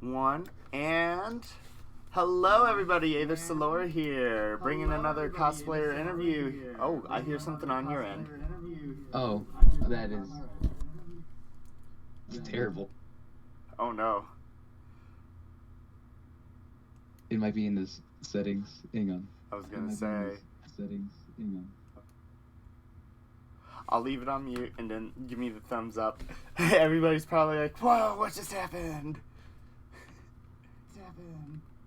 One, and hello everybody, Aether Salor here, bringing another cosplayer interview. Oh, I hear something on your end. Oh, that is terrible. Oh no. It might be in the settings. Hang on. I was gonna say. Settings. Hang on. I'll leave it on mute and then give me the thumbs up. Everybody's probably like, whoa, what just happened?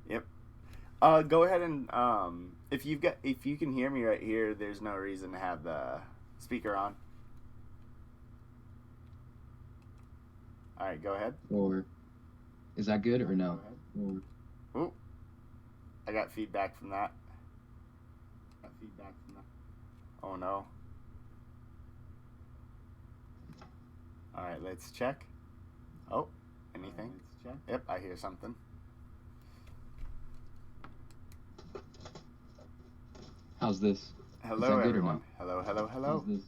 Yep. Go ahead and if you can hear me right here, there's no reason to have the speaker on. All right, go ahead. Or is that good or no? Ooh, I got feedback from that. Oh no. All right, let's check. Oh, anything? Yep, I hear something. How's this? Hello, everyone. Hello. How's this?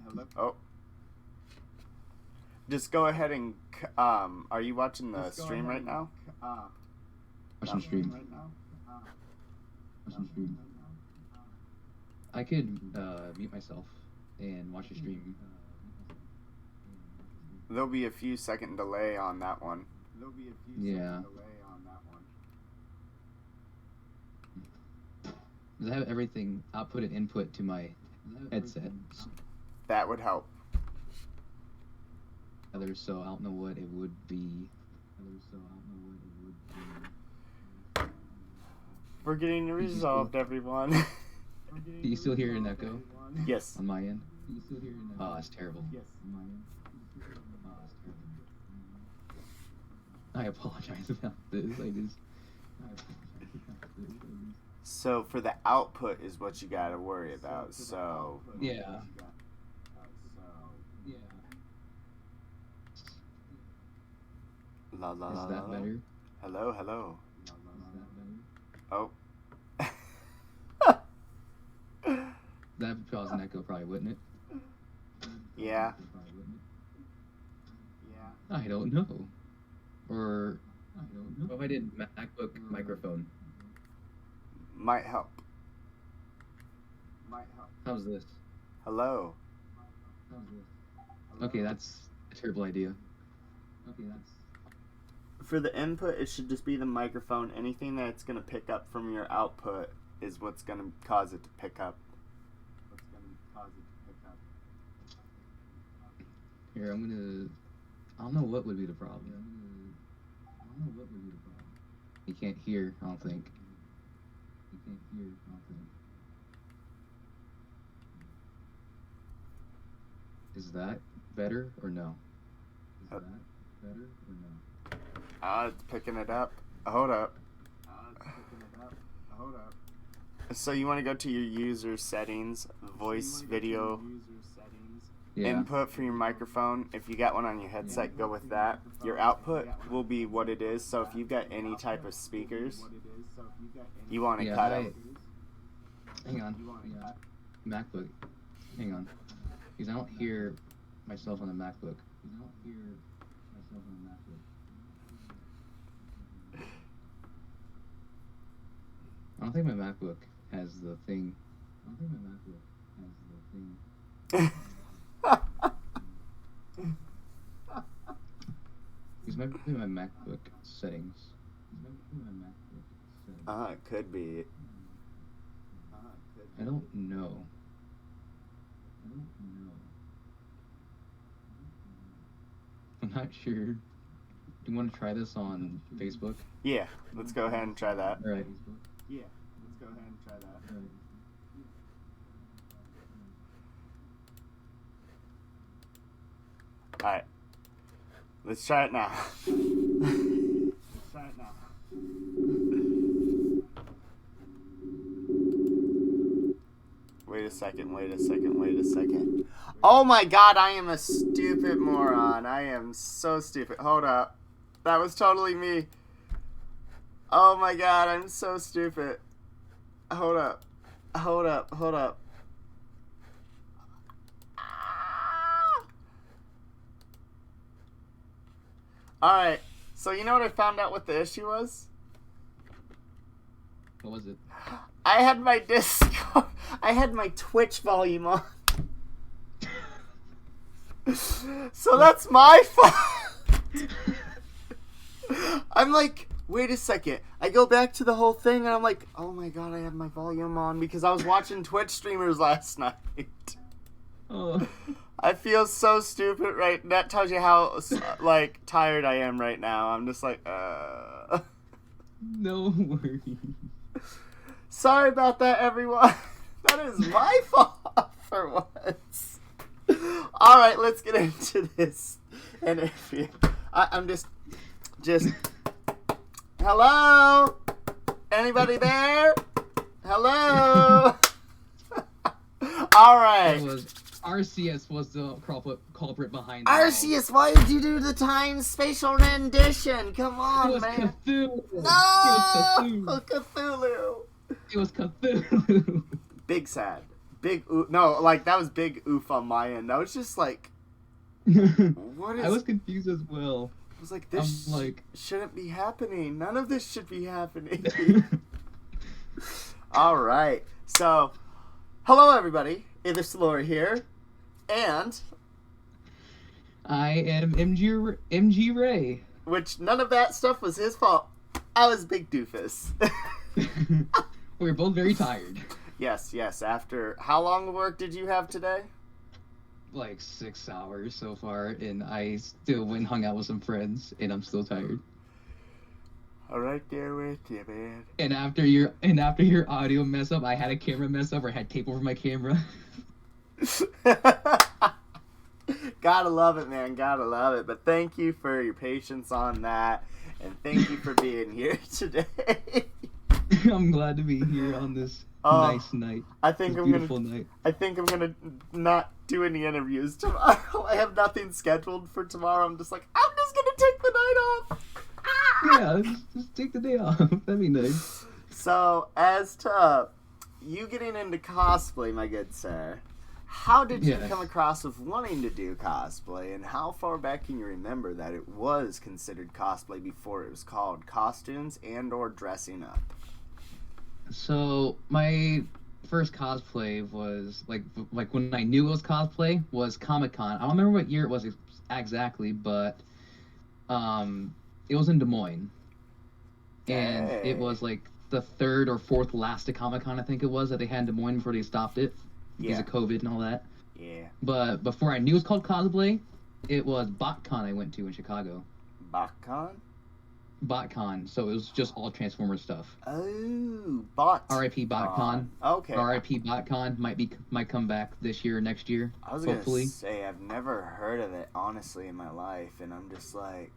Hello. Oh. Just go ahead and are you watching the stream right now? Watching stream. I could mute myself and watch the stream. There'll be a few second delay on that one. Yeah. Does I have everything output and input to my headset? That would help. So I don't know what it would be. We're getting it resolved, everyone. Do you still hear an echo? Yes. On my end? Oh, that's terrible. I apologize about this. So for the output is what you gotta worry about. So Yeah. La la Is la. that better? Hello. Oh. That would cause an echo, probably, wouldn't it? Yeah. I don't know. Or What if I did MacBook microphone? Might help. How's this? Hello. okay, that's a terrible idea. For the input, it should just be the microphone. Anything that's gonna pick up from your output is what's gonna cause it to pick up. Here, I don't know what would be the problem. You can't hear, I don't think. Is that better or no? It's picking it up. Hold up. So you want to go to your user settings, voice, video, Yeah. input for your microphone. If you got one on your headset, go with that. Your output will be what it is. So if you've got any type of speakers, you want to cut them. Hang on. MacBook. Hang on. Because I don't hear myself on the MacBook. I don't think my MacBook has the thing. Because might be my MacBook settings. It could be. I don't know. I'm not sure. Do you want to try this on Facebook? Yeah, let's go ahead and try that. All right. Alright. Let's try it now. Wait a second. Oh my god, I am a stupid moron. I am so stupid. Hold up. That was totally me. Oh my god, I'm so stupid. Hold up. Alright, So you know what I found out what the issue was? What was it? I had my Discord, I had my Twitch volume on. So that's my fault. I'm like, wait a second. I go back to the whole thing and I'm like, oh my god, I have my volume on because I was watching Twitch streamers last night. Oh. I feel so stupid right. That tells you how like tired I am right now. I'm just like, No worries. Sorry about that, everyone. That is my fault for once. All right, let's get into this. And if you, I'm just, hello? Anybody there? Hello? All right. RCS was the culprit behind RCS, why did you do the time spatial rendition? Come on, it was man. Cthulhu. No! Cthulhu. It was Cthulhu. Big sad. Big oof. No, like, that was big oof on my end. I was just like, what is... I was confused as well. I was like, this shouldn't be happening. None of this should be happening. All right. So, hello, everybody. It's Laura here. And... I am MGearRay. Which, none of that stuff was his fault. I was big doofus. We were both very tired. Yes. After... How long of work did you have today? Like 6 hours so far, and I still went and hung out with some friends, and I'm still tired. All right there with you, man. And after your audio mess up, I had a camera mess up, or I had tape over my camera. Gotta love it, man. Gotta love it. But thank you for your patience on that, and thank you for being here today. I'm glad to be here on this nice night. I think I'm gonna not do any interviews tomorrow. I have nothing scheduled for tomorrow. I'm just like, I'm just gonna take the night off. Yeah, just take the day off. That'd be nice. So, as to you getting into cosplay, my good sir, how did you come across with wanting to do cosplay, and how far back can you remember that it was considered cosplay before it was called costumes and or dressing up? So, my first cosplay was, like when I knew it was cosplay, was Comic-Con. I don't remember what year it was exactly, but it was in Des Moines. And it was, like, the third or fourth last to Comic-Con, I think it was, that they had in Des Moines before they stopped it. Because of COVID and all that. Yeah. But before I knew it was called cosplay, it was BotCon I went to in Chicago. BotCon? BotCon, so it was just all Transformers stuff. Oh, bot. R.I.P. BotCon. Okay. R.I.P. BotCon might come back this year or next year. I was hopefully. Gonna say I've never heard of it honestly in my life, and I'm just like,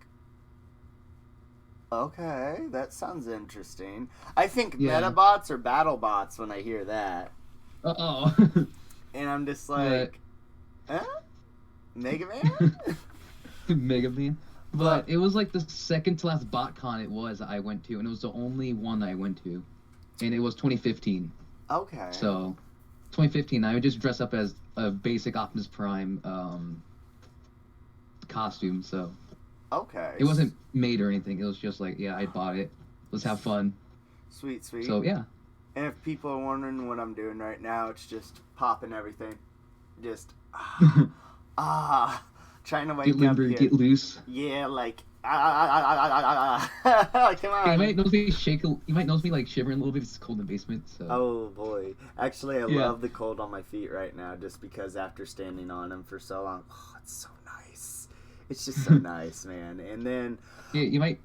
okay, that sounds interesting. I think Metabots or BattleBots when I hear that. Uh-oh. And I'm just like, Mega Man? Mega Man. But it was like the second to last BotCon I went to, and it was the only one that I went to. And it was 2015. Okay. So, 2015, I would just dress up as a basic Optimus Prime costume, so... Okay. It wasn't made or anything, it was just like, yeah, I bought it. Let's have fun. Sweet. So, yeah. And if people are wondering what I'm doing right now, it's just popping everything. Just, trying to wake get limber, up here. Get loose. Yeah, like, Come on. You might notice me like shivering a little bit. It's cold in the basement. So. Oh boy, actually, I love the cold on my feet right now, just because after standing on them for so long, it's so nice. It's just so nice, man. And then you might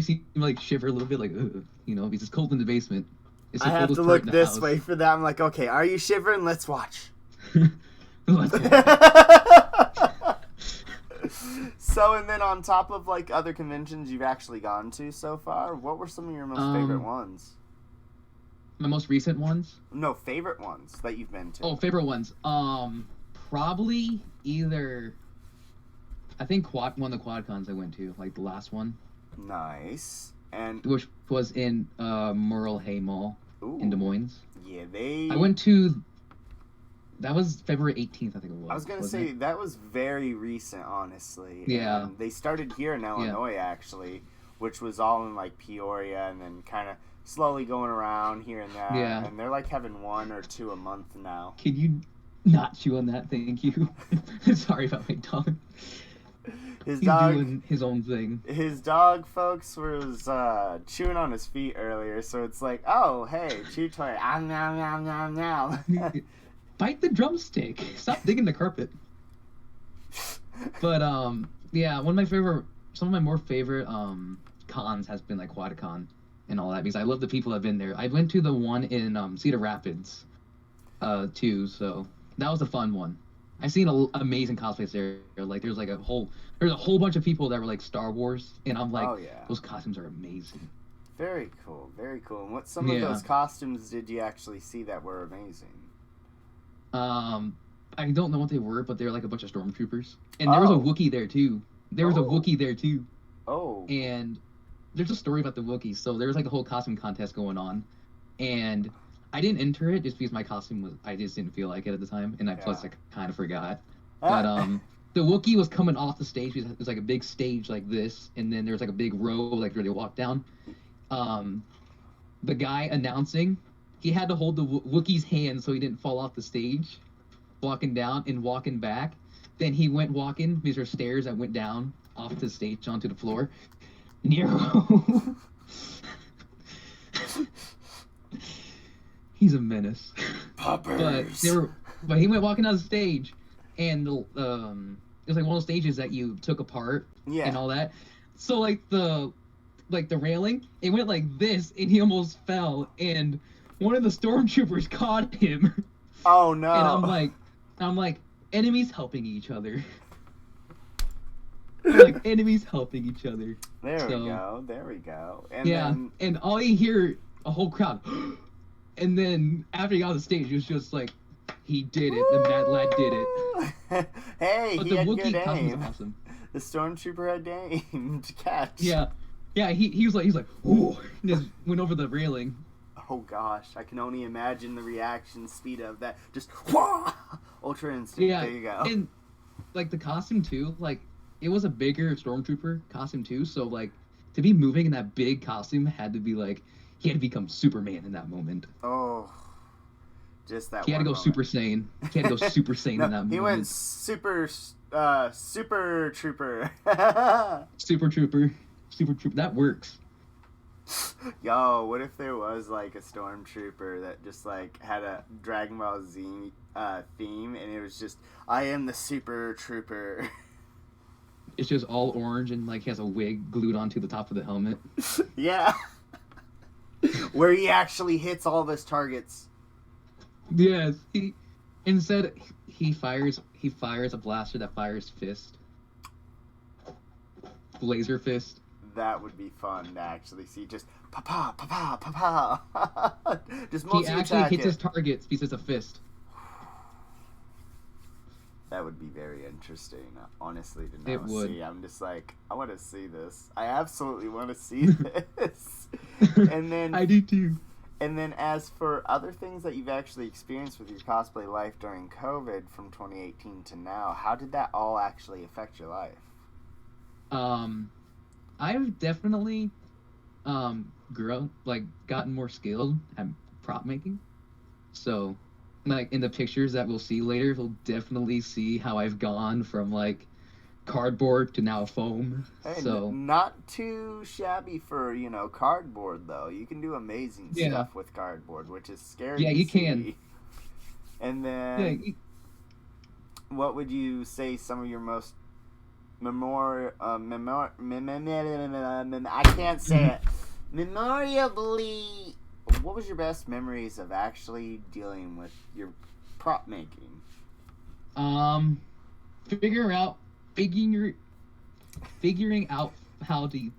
see me like shiver a little bit, like because it's cold in the basement. It's I have to look this way for that. I'm like, okay, are you shivering? Let's watch. Let's watch. So, and then on top of like other conventions you've actually gone to so far, what were some of your most favorite ones? My most recent ones? No, favorite ones that you've been to. Oh, favorite ones. Probably either. I think one of the QuadCons I went to, like the last one. Nice. And which was in Merle Hay Mall in Des Moines. Yeah, I went to That was February 18th, I think it was. I was gonna wasn't say it? that was very recent, honestly. Yeah. And they started here in Illinois, actually, which was all in like Peoria, and then kind of slowly going around here and there. Yeah. And they're like having 1 or 2 a month now. Can you not chew on that? Thank you. Sorry about my dog. His He's dog, doing his own thing. his dog, folks, was chewing on his feet earlier, so it's like, oh, hey, chew toy, nom nom nom nom. Bite the drumstick. Stop digging the carpet. But yeah, some of my more favorite cons has been like QuadCon and all that, because I love the people that have been there. I went to the one in Cedar Rapids too, so that was a fun one. I've seen amazing cosplays there. Like there's a whole bunch of people that were like Star Wars, and I'm like, Oh, yeah. those costumes are amazing. Very cool, very cool. And what some of those costumes did you actually see that were amazing? I don't know what they were, but they're like a bunch of stormtroopers, and there was a Wookiee there too. Oh. And there's a story about the Wookiees. So there was like a whole costume contest going on, and I didn't enter it just because my costume I just didn't feel like it at the time, and plus I kind of forgot. But the Wookiee was coming off the stage because it was like a big stage like this, and then there was like a big row like where they walked down. The guy announcing, he had to hold the Wookiee's hand so he didn't fall off the stage, walking down and walking back. Then he went walking. These are stairs that went down off the stage onto the floor. Nero. He's a menace. Poppers. But he went walking down the stage, and it was like one of those stages that you took apart and all that. So like the railing, it went like this, and he almost fell, and one of the stormtroopers caught him. Oh no! And I'm like, enemies helping each other. Like enemies helping each other. There we go. And then... and all you hear, a whole crowd. And then after he got on the stage, it was just like, he did it. The mad lad did it. Hey, but he the had Wookiee good costume aim. was awesome. The stormtrooper had aim to catch. Yeah, he was like, ooh, and just went over the railing. Oh gosh, I can only imagine the reaction speed of that. Just whoa! Ultra instinct. Yeah, there you go. And like the costume too, like it was a bigger stormtrooper costume too. So like to be moving in that big costume had to be like he had to become Superman in that moment. Oh, just that. He had to go moment. Super Saiyan. He had to go Super Saiyan in that moment. He went super trooper. Super Trooper. That works. Yo, what if there was like a stormtrooper that just like had a Dragon Ball Z theme, and it was just, I am the super trooper. It's just all orange, and like he has a wig glued onto the top of the helmet. Yeah. Where he actually hits all of his targets. Yes, instead he fires a blaster that fires fist. Laser fist. That would be fun to actually see. Just pa-pa, pa-pa, pa-pa. Just multi-attack. He actually hits his targets because it's a fist. That would be very interesting, honestly, to know. It would. See, I'm just like, I want to see this. I absolutely want to see this. And then I do too. And then as for other things that you've actually experienced with your cosplay life during COVID from 2018 to now, how did that all actually affect your life? I've definitely gotten more skilled at prop making. So like in the pictures that we'll see later, we'll definitely see how I've gone from like cardboard to now foam. Hey, so not too shabby for, cardboard though. You can do amazing stuff with cardboard, which is scary. Yeah, to you see. can. And then what would you say some of your most I can't say it. Memorably, what was your best memories of actually dealing with your prop making? Figuring out how to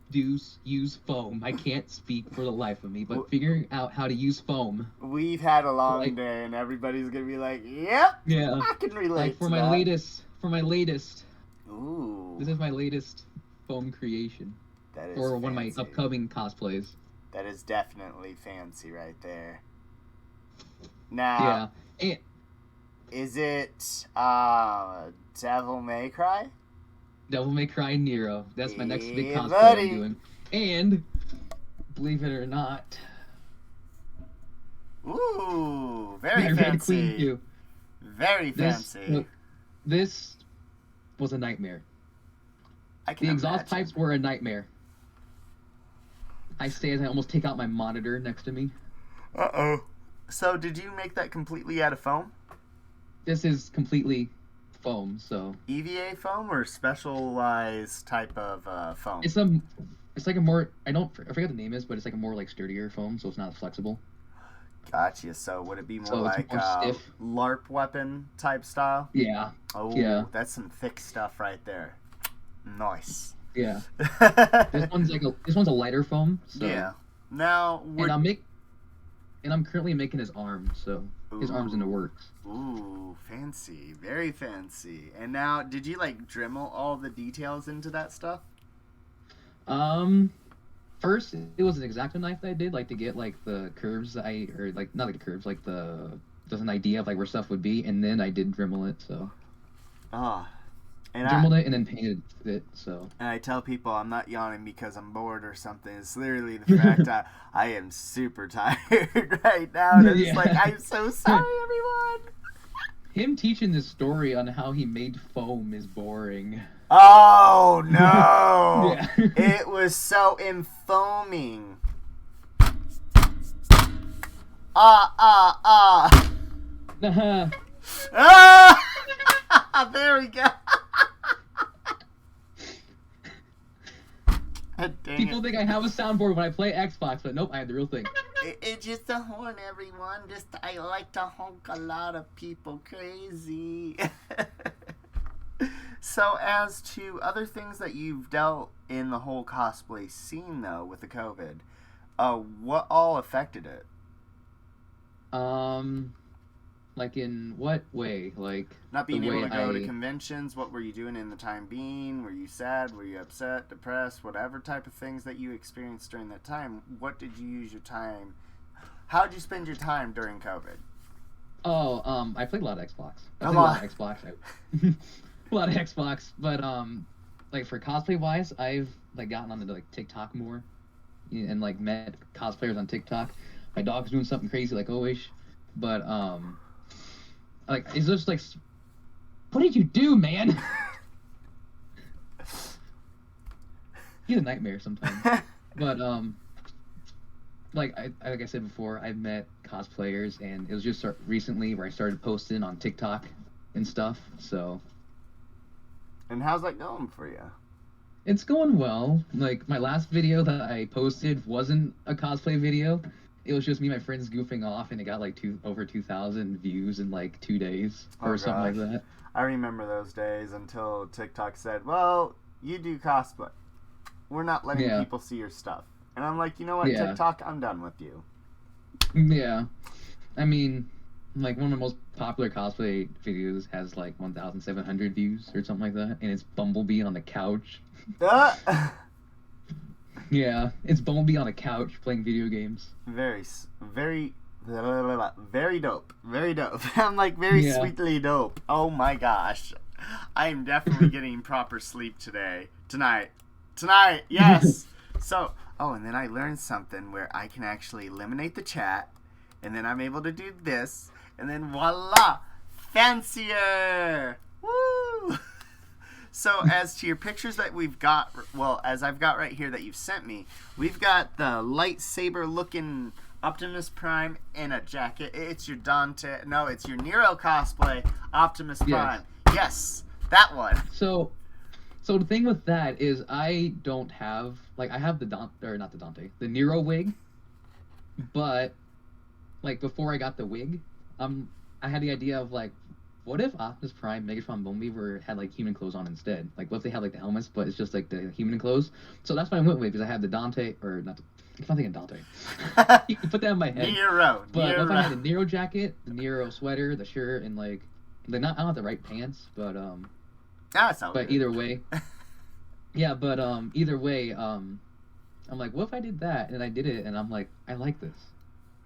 use foam. I can't speak for the life of me, but figuring out how to use foam. We've had a long day, and everybody's gonna be like, "Yep, yeah, I can relate." Like for my latest. Ooh. This is my latest foam creation. That is for fancy. One of my upcoming cosplays. That is definitely fancy right there. Now, Is it Devil May Cry? Devil May Cry Nero. That's my next big Yeah, cosplay buddy. I'm doing. And believe it or not, Ooh, very Red Queen fancy. too. Very fancy. Look, this was a nightmare. I can The exhaust imagine. pipes were a nightmare. I say as I almost take out my monitor next to me. Uh-oh. So did you make that completely out of foam? This is completely foam, so EVA foam or specialized type of foam? it's like a more I forget the name is, but it's like a more like sturdier foam, so it's not as flexible. Gotcha. So would it be more So it's like more stiff. LARP weapon type style? Yeah, Oh, yeah. That's some thick stuff right there. Nice. yeah. This one's a lighter foam. So. Yeah. Now, And I'm currently making his arm, so his arm's in the works. Ooh, fancy. Very fancy. And now, did you, like, Dremel all the details into that stuff? First, it was an X-Acto knife that I did, like, to get, like, the curves not like the curves, like, just an idea of, like, where stuff would be, and then I did Dremel it, so. Ah. Dremelled it and then painted it, so. And I tell people I'm not yawning because I'm bored or something. It's literally the fact I am super tired right now. And it's Yeah. like, I'm so sorry, everyone. Him teaching this story on how he made foam is boring. Oh, no. Yeah. It was so enfoaming. Nah. Ah! There we go. Dang People it. think I have a soundboard when I play Xbox, but nope, I have the real thing. It's just a horn, everyone. I like to honk a lot of people crazy. So, as to other things that you've dealt in the whole cosplay scene, though, with the COVID, what all affected it? Like in what way? Like Not being the able way to go to I- conventions. What were you doing in the time being? Were you sad? Were you upset? Depressed? Whatever type of things that you experienced during that time. What did you use your time? How did you spend your time during COVID? Oh, I played a lot of Xbox. I A played lot. a lot of Xbox. A lot of Xbox, but like for cosplay wise, I've like gotten onto like TikTok more, and like met cosplayers on TikTok. My dog's doing something crazy like always, but like it's just like, what did you do, man? He's a nightmare sometimes, but like I said before, I've met cosplayers, and it was just recently where I started posting on TikTok and stuff, so. And how's that going for you? It's going well. Like, my last video that I posted wasn't a cosplay video. It was just me and my friends goofing off, and it got like over 2,000 views in like 2 days or something like that. I remember those days until TikTok said, well, you do cosplay. We're not letting Yeah. people see your stuff. And I'm like, you know what, Yeah. TikTok, I'm done with you. Yeah. I mean, like, one of the most popular cosplay videos has like 1,700 views or something like that, and it's Bumblebee on the couch. Yeah, it's Bumblebee on a couch playing video games. Very dope. Very dope. I'm like, very Yeah. sweetly dope. Oh my gosh. I am definitely getting proper sleep tonight, yes. So, and then I learned something where I can actually eliminate the chat, and then I'm able to do this, and then voila, fancier. Woo! So, as to your pictures that we've got, well, as I've got right here that you've sent me, we've got the lightsaber-looking Optimus Prime in a jacket. It's your it's your Nero cosplay, Optimus Prime. Yes, that one. So the thing with that is I don't have, like, I have the Nero wig, but, like, before I got the wig, I had the idea of, like, what if Optimus Prime, Megatron, Bumblebee had like human clothes on instead? Like, what if they had like the helmets, but it's just like the human clothes? So that's what I went with, because I have the Dante, or not. I'm thinking Dante. You can put that in my head. Nero. But what if I had the Nero jacket, the Nero sweater, the shirt, and like I don't have the right pants, but That's all but good. either way, yeah. But either way, I'm like, what if I did that? And I did it, and I'm like, I like this,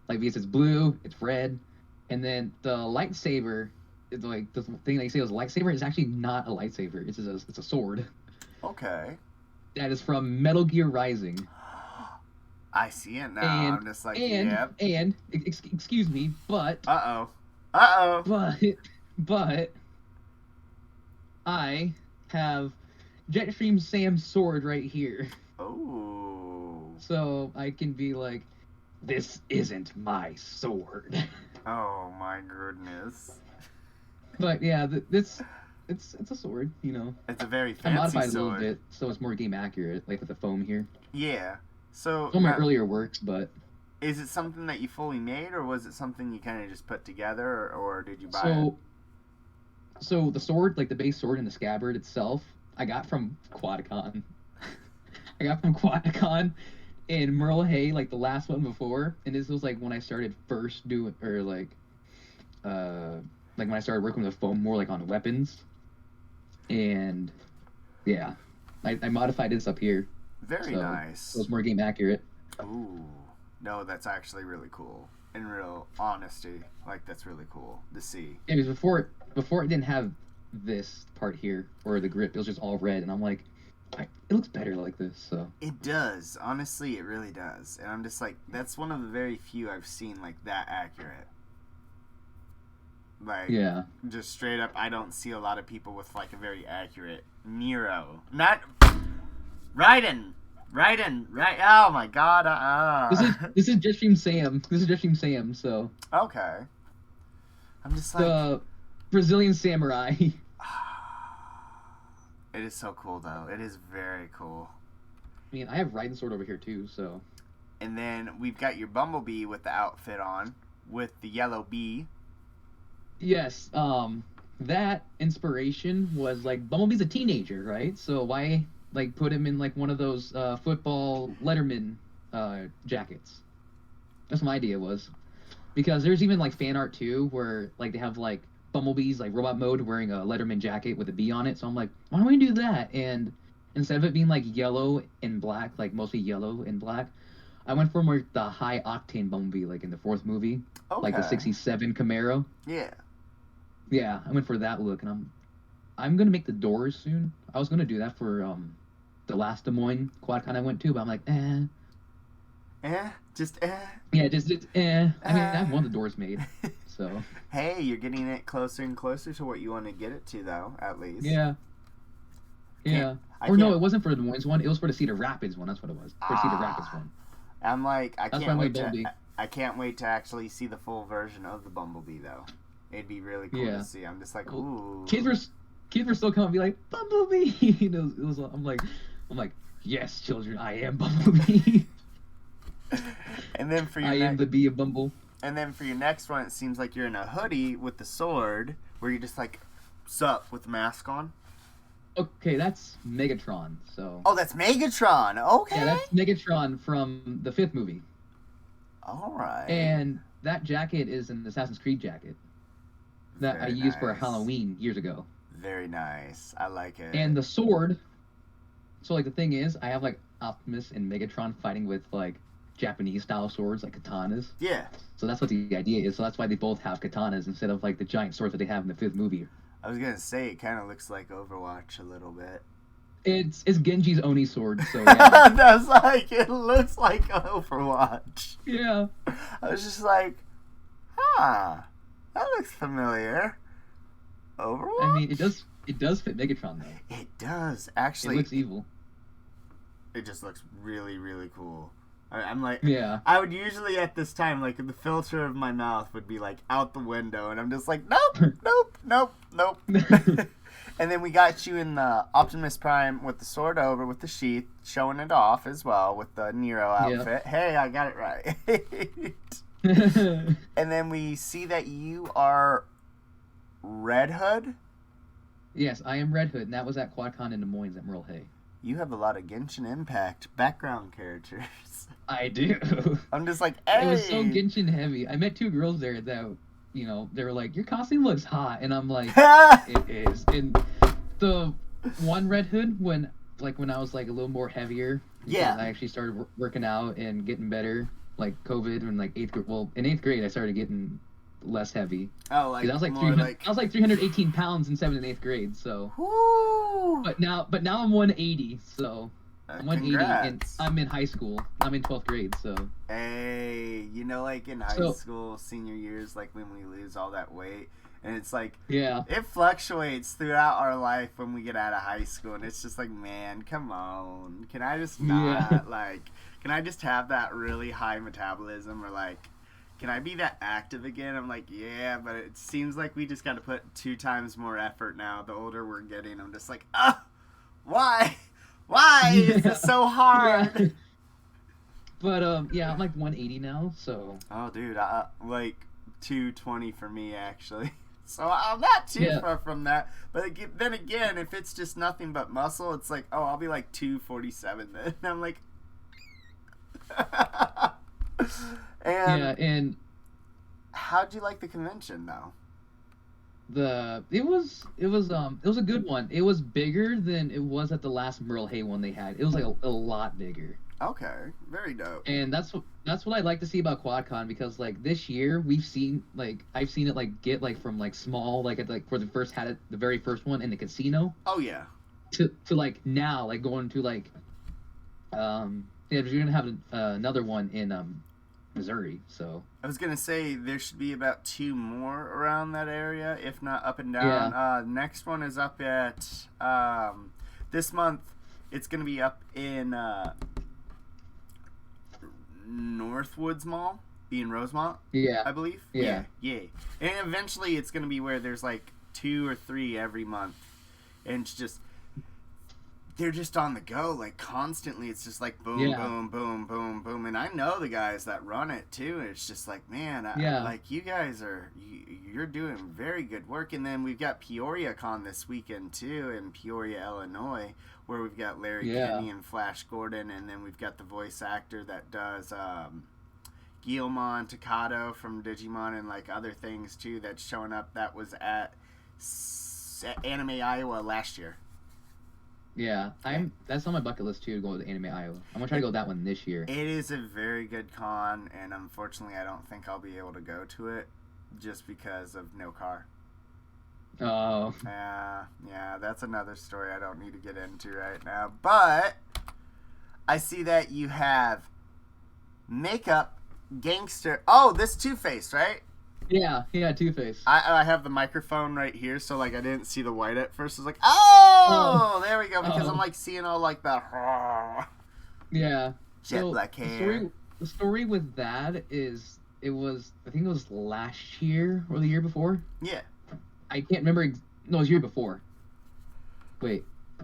like, because it's blue, it's red, and then the lightsaber like the thing that you say was a lightsaber is actually not a lightsaber. It's a sword. Okay. That is from Metal Gear Rising. I see it now. And I'm just like, and yep. and excuse me, but Uh oh. but I have Jetstream Sam's sword right here. Oh. So I can be like, this isn't my sword. Oh my goodness. But yeah, it's a sword, you know. It's a very I fancy modified it a sword. little bit so it's more game accurate, like with the foam here. Yeah. So One of my earlier works, but is it something that you fully made, or was it something you kind of just put together, or did you buy it? So the sword, like the base sword and the scabbard itself, I got from QuadCon. I got from QuadCon in Merle Hay, like the last one before, and this was like when I started first doing, or like when I started working with foam more like on weapons, and yeah, I modified this up here. Very nice. So it's more game accurate. Ooh. No, that's actually really cool. In real honesty, like that's really cool to see. Yeah, because before it didn't have this part here or the grip, it was just all red, and I'm like, it looks better like this. So It does. Honestly, it really does. And I'm just like, that's one of the very few I've seen like that accurate. Like, yeah, just straight up, I don't see a lot of people with like a very accurate Nero. Not Raiden. Right. Oh my god. this is Jetstream Sam. This is Jetstream Sam. So Okay. I'm just like, the Brazilian samurai. it is so cool though. It is very cool. I mean, I have Raiden sword over here too. So And then we've got your Bumblebee with the outfit on, with the yellow bee. yes, that inspiration was like Bumblebee's a teenager, right? So why like put him in like one of those football Letterman jackets? That's what my idea was, because there's even like fan art too where like they have like Bumblebee's like robot mode wearing a Letterman jacket with a bee on it. So I'm like, why don't we do that? And instead of it being like yellow and black, like mostly yellow and black, I went for more the high octane Bumblebee like in the fourth movie, like the '67 Camaro. Yeah. Yeah, I went for that look, and I'm gonna make the doors soon. I was gonna do that for the last Des Moines QuadCon I went to, but I'm like, Just yeah, just I mean, I have one of the doors made, so Hey, you're getting it closer and closer to what you want to get it to, though. At least. yeah. Or no, it wasn't for the Des Moines one. It was for the Cedar Rapids one. That's what it was. For Cedar Rapids one. I'm like, I That's can't why I wait made Bumblebee. I can't wait to actually see the full version of the Bumblebee, though. It'd be really cool to see. I'm just like, ooh. Kids were still coming and be like, Bumblebee. it was. I'm like, yes, children, I am Bumblebee. And then for your I am the bee of Bumble. And then for your next one, it seems like you're in a hoodie with the sword, where you're just like, sup, with the mask on. Okay, that's Megatron. So. Oh, that's Megatron. Okay. Yeah, that's Megatron from the fifth movie. All right. And that jacket is an Assassin's Creed jacket that I used for Halloween years ago. Very nice. I like it. And the sword. So like the thing is, I have like Optimus and Megatron fighting with like Japanese style swords, like katanas. Yeah. So that's what the idea is. So that's why they both have katanas instead of like the giant swords that they have in the fifth movie. I was gonna say it kind of looks like Overwatch a little bit. It's Genji's Oni sword. So yeah. That's like, it looks like Overwatch. Yeah. I was just like, that looks familiar. Overwatch? I mean, it does fit Megatron though. It does actually. It looks evil. It just looks really, really cool. I'm like, yeah. I would usually at this time, like, the filter of my mouth would be like out the window, and I'm just like, nope. And then we got you in the Optimus Prime with the sword over with the sheath, showing it off as well with the Nero outfit. Yeah. Hey, I got it right. And then we see that you are Red Hood. Yes, I am Red Hood, and that was at QuadCon in Des Moines at Merle Hay. You have a lot of Genshin Impact background characters. I do. I'm just like, hey. It was so Genshin heavy. I met two girls there that, you know, they were like, your costume looks hot. And I'm like, it is. And the one Red Hood, when I was like a little more heavier, yeah, I actually started working out and getting better, like COVID and like in eighth grade, I started getting less heavy. Oh, like 'Cause I was like more 300. like. I was like 318 pounds in 7th and 8th grade. So, Woo! but now I'm 180. So I'm 180, and Congrats. I'm in high school. I'm in 12th grade. So. Hey, you know, like in high So- school, senior years, like when we lose all that weight, and it's like Yeah. it fluctuates throughout our life when we get out of high school, and it's just like, man, come on, can I just not Yeah. like, can I just have that really high metabolism, or like, can I be that active again? I'm like, yeah, but it seems like we just got to put 2 times more effort now. The older we're getting, I'm just like, why? Why is Yeah. this so hard? Yeah. But yeah, I'm like 180 now. So. Oh, dude, like 220 for me actually. So I'm not too Yeah. far from that. But then again, if it's just nothing but muscle, it's like, oh, I'll be like 247 then. And I'm like, Yeah, and how'd you like the convention though? it was a good one. It was bigger than it was at the last Merle Hay one they had. It was like a lot bigger. Okay, very dope. And that's what I like to see about QuadCon, because like this year I've seen it like get like from like small, like at like where the very first one in the casino, Oh yeah. to like now like going to like yeah, you're gonna have another one in Missouri. So I was gonna say there should be about 2 more around that area, if not up and down. Next one is up at this month. It's gonna be up in Northwoods Mall, being Rosemont, yeah, I believe. Yeah. Yeah. And eventually it's gonna be where there's like 2 or 3 every month, and it's just they're just on the go like constantly. It's just like boom, Yeah. boom, boom, boom, boom. And I know the guys that run it too. And it's just like, man, Yeah. like you guys you're doing very good work. And then we've got Peoria Con this weekend too in Peoria, Illinois, where we've got Larry Yeah. Kenny and Flash Gordon, and then we've got the voice actor that does Guillemon Takato from Digimon and like other things too that's showing up. That was at Anime Iowa last year. yeah. That's on my bucket list too, to go to Anime Iowa. I'm gonna try to go to that one this year. It is a very good con, and unfortunately I don't think I'll be able to go to it just because of no car. Oh. Yeah, that's another story I don't need to get into right now. But I see that you have makeup, gangster. Oh, this Two-Face, right? Yeah, Two-Face. I have the microphone right here, so like I didn't see the white at first. I was like, oh, there we go, because I'm like seeing all like the Yeah. jet So, black hair. The story with that is I think it was last year or the year before. Yeah. I can't remember. No, it was the year before. Wait.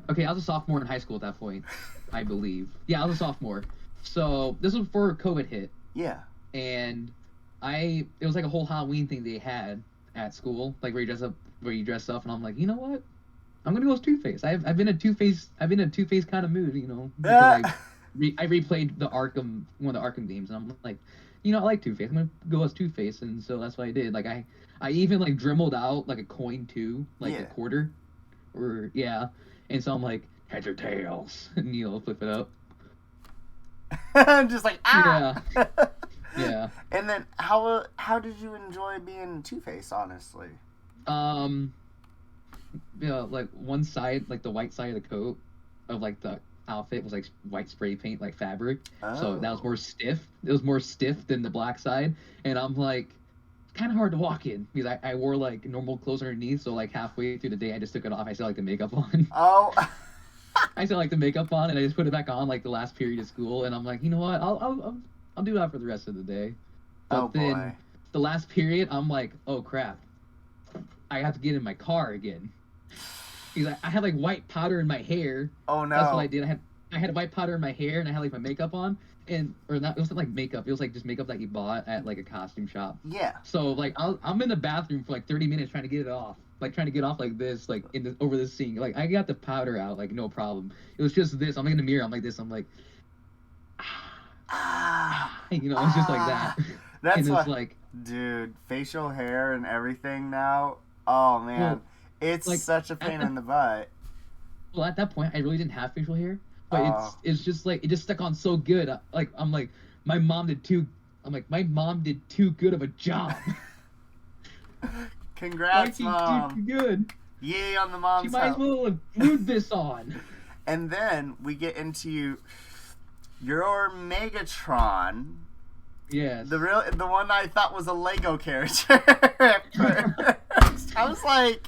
Okay, I was a sophomore in high school at that point, I believe. Yeah, I was a sophomore. So this was before COVID hit, Yeah. and it was like a whole Halloween thing they had at school, like where you dress up, and I'm like, you know what? I'm gonna go as Two-Face. I've been a Two-Face kind of mood, you know. Because I replayed one of the Arkham games, and I'm like, you know, I like Two-Face. I'm gonna go as Two-Face, and so that's what I did. Like I even like dremeled out like a coin too, like a quarter, or yeah. And so I'm like, heads or tails, and you know, flip it up. I'm just like Yeah. Yeah. And then how did you enjoy being Two-Face, honestly? Yeah, like one side, like the white side of the coat of like the outfit was like white spray paint, like fabric. So that was more stiff. It was more stiff than the black side, and I'm like, kind of hard to walk in because I wore like normal clothes underneath. So like halfway through the day, I just took it off. I still like the makeup on. Oh. I still like the makeup on, and I just put it back on like the last period of school. And I'm like, you know what? I'll do that for the rest of the day. But then the last period, I'm like, oh crap, I have to get in my car again. Because I had like white powder in my hair. Oh no. That's what I did. I had white powder in my hair, and I had like my makeup on, or not. It wasn't like makeup. It was like just makeup that you bought at like a costume shop. Yeah. So like I'm in the bathroom for like 30 minutes trying to get it off. Like trying to get off like this, like over the sink. Like I got the powder out, like no problem. It was just this. I'm in the mirror. I'm like this. I'm like, you know, it's just like that. That's and what, it's like, dude, facial hair and everything now. Oh man, well, it's like, such a pain in the butt. Well, at that point, I really didn't have facial hair, but it's just like it just stuck on so good. Like I'm like, my mom did too good of a job. Congrats, Mom. Good. Yay on the She mom's might as help. well have glued this on. And then we get into your Megatron. Yes. The one I thought was a Lego character at first. I was like,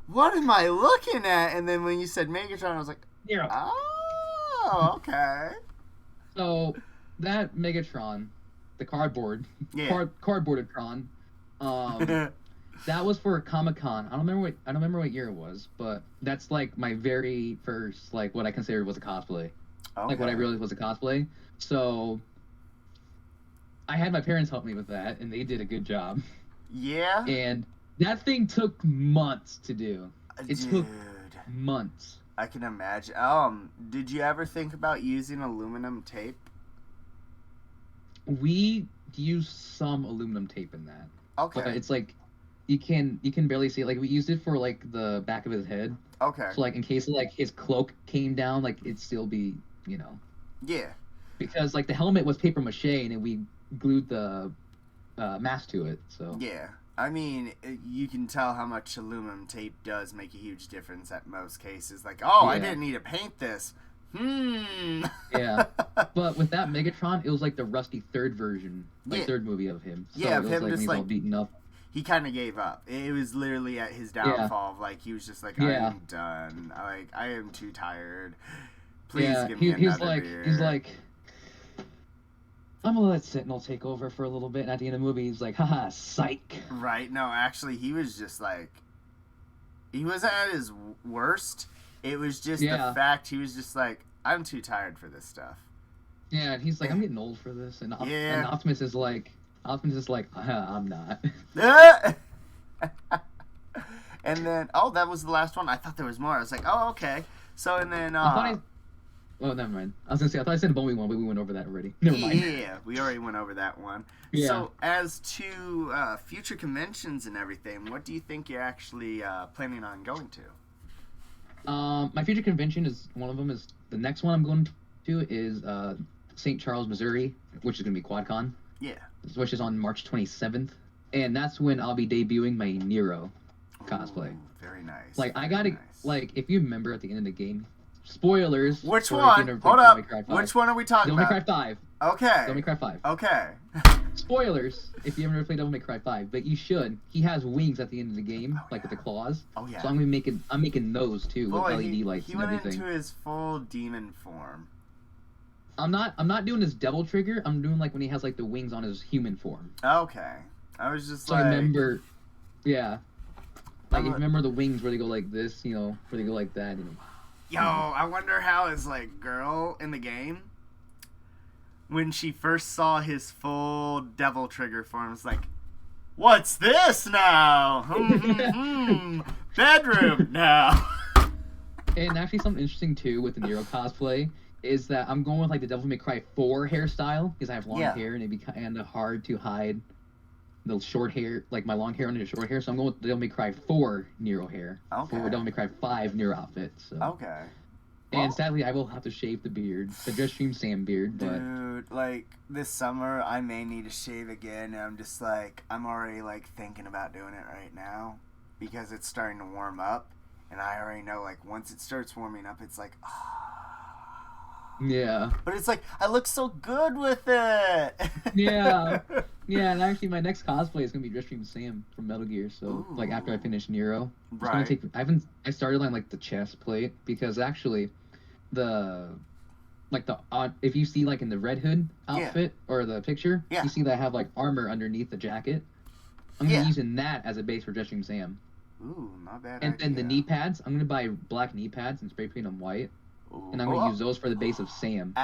what am I looking at? And then when you said Megatron, I was like, Yeah. oh, okay. So that Megatron, the cardboard, Yeah. cardboardatron, that was for Comic-Con. I don't remember what year it was, but that's like my very first, like, what I considered was a cosplay. Okay. Like what I realized was a cosplay. So I had my parents help me with that, and they did a good job. Yeah. And that thing took months to do. It took months. I can imagine. Did you ever think about using aluminum tape? We use some aluminum tape in that. Okay. But it's like you can barely see it. Like we used it for like the back of his head. Okay. So like in case like his cloak came down, like it'd still be, you know. Yeah. Because like the helmet was paper mache and then we glued the mask to it. So. Yeah. I mean, you can tell how much aluminum tape does make a huge difference at most cases. Like, I didn't need to paint this. Yeah. But with that Megatron, it was like the rusty third version, like third movie of him. So yeah, it was him like just when he's like all beaten up. He kind of gave up. It was literally at his downfall. Like he was just like, I am done. Like I am too tired. Please give me another beer. He's like, I'm gonna let Sentinel take over for a little bit. And at the end of the movie, he's like, haha, psych. Right? No, actually, he was just like, he wasn't at his worst. It was just the fact he was just like, I'm too tired for this stuff. Yeah, and he's like, I'm getting old for this. And, and Optimus is like, I'm not. And then, that was the last one. I thought there was more. I was like, okay. So, and then, oh, never mind. I was gonna say, I thought I said a Bowie one, but we went over that already. Never mind. Yeah, we already went over that one. Yeah. So, as to future conventions and everything, what do you think you're actually planning on going to? My future convention is one of them. Is the next one I'm going to is St. Charles, Missouri, which is gonna be QuadCon. Yeah. Which is on March 27th, and that's when I'll be debuting my Nero cosplay. Ooh, very nice. Like I gotta like if you remember at the end of the game. Spoilers. Which one? Hold up. Which one are we talking about? Devil May Cry 5. Okay. Devil May Cry 5. Okay. Spoilers if you ever played Devil May Cry 5, but you should. He has wings at the end of the game, like with the claws. Oh yeah. So I'm making those too with LED lights and everything. He went into his full demon form. I'm not doing his devil trigger. I'm doing like when he has like the wings on his human form. Okay. I was just so like. I remember. Yeah. Like you remember the wings where they go like this, you know, where they go like that. And... Yo, I wonder how his like girl in the game, when she first saw his full devil trigger form, was like, "What's this now? Bedroom now." And actually, something interesting too with the Nero cosplay is that I'm going with like the Devil May Cry 4 hairstyle because I have long hair and it'd be kind of hard to hide the short hair, like my long hair under the short hair. So I'm going with the Devil May Cry 4 Nero hair for Devil May Cry 5 Nero outfit. So. Okay. And sadly, I will have to shave the beard, the Just Stream Sam beard. But dude, like this summer, I may need to shave again. And I'm just like, I'm already like thinking about doing it right now because it's starting to warm up, and I already know like once it starts warming up, it's like, yeah. But it's like I look so good with it. Yeah. Yeah, and actually, my next cosplay is gonna be Just Stream Sam from Metal Gear. So, like after I finish Nero, right? I started on like the chest plate because actually, if you see like in the Red Hood outfit or the picture, you see that I have like armor underneath the jacket. I'm gonna be using that as a base for Just Stream Sam. Ooh, not bad. And then the knee pads, I'm gonna buy black knee pads and spray paint them white. Ooh. And I'm gonna use those for the base of Sam.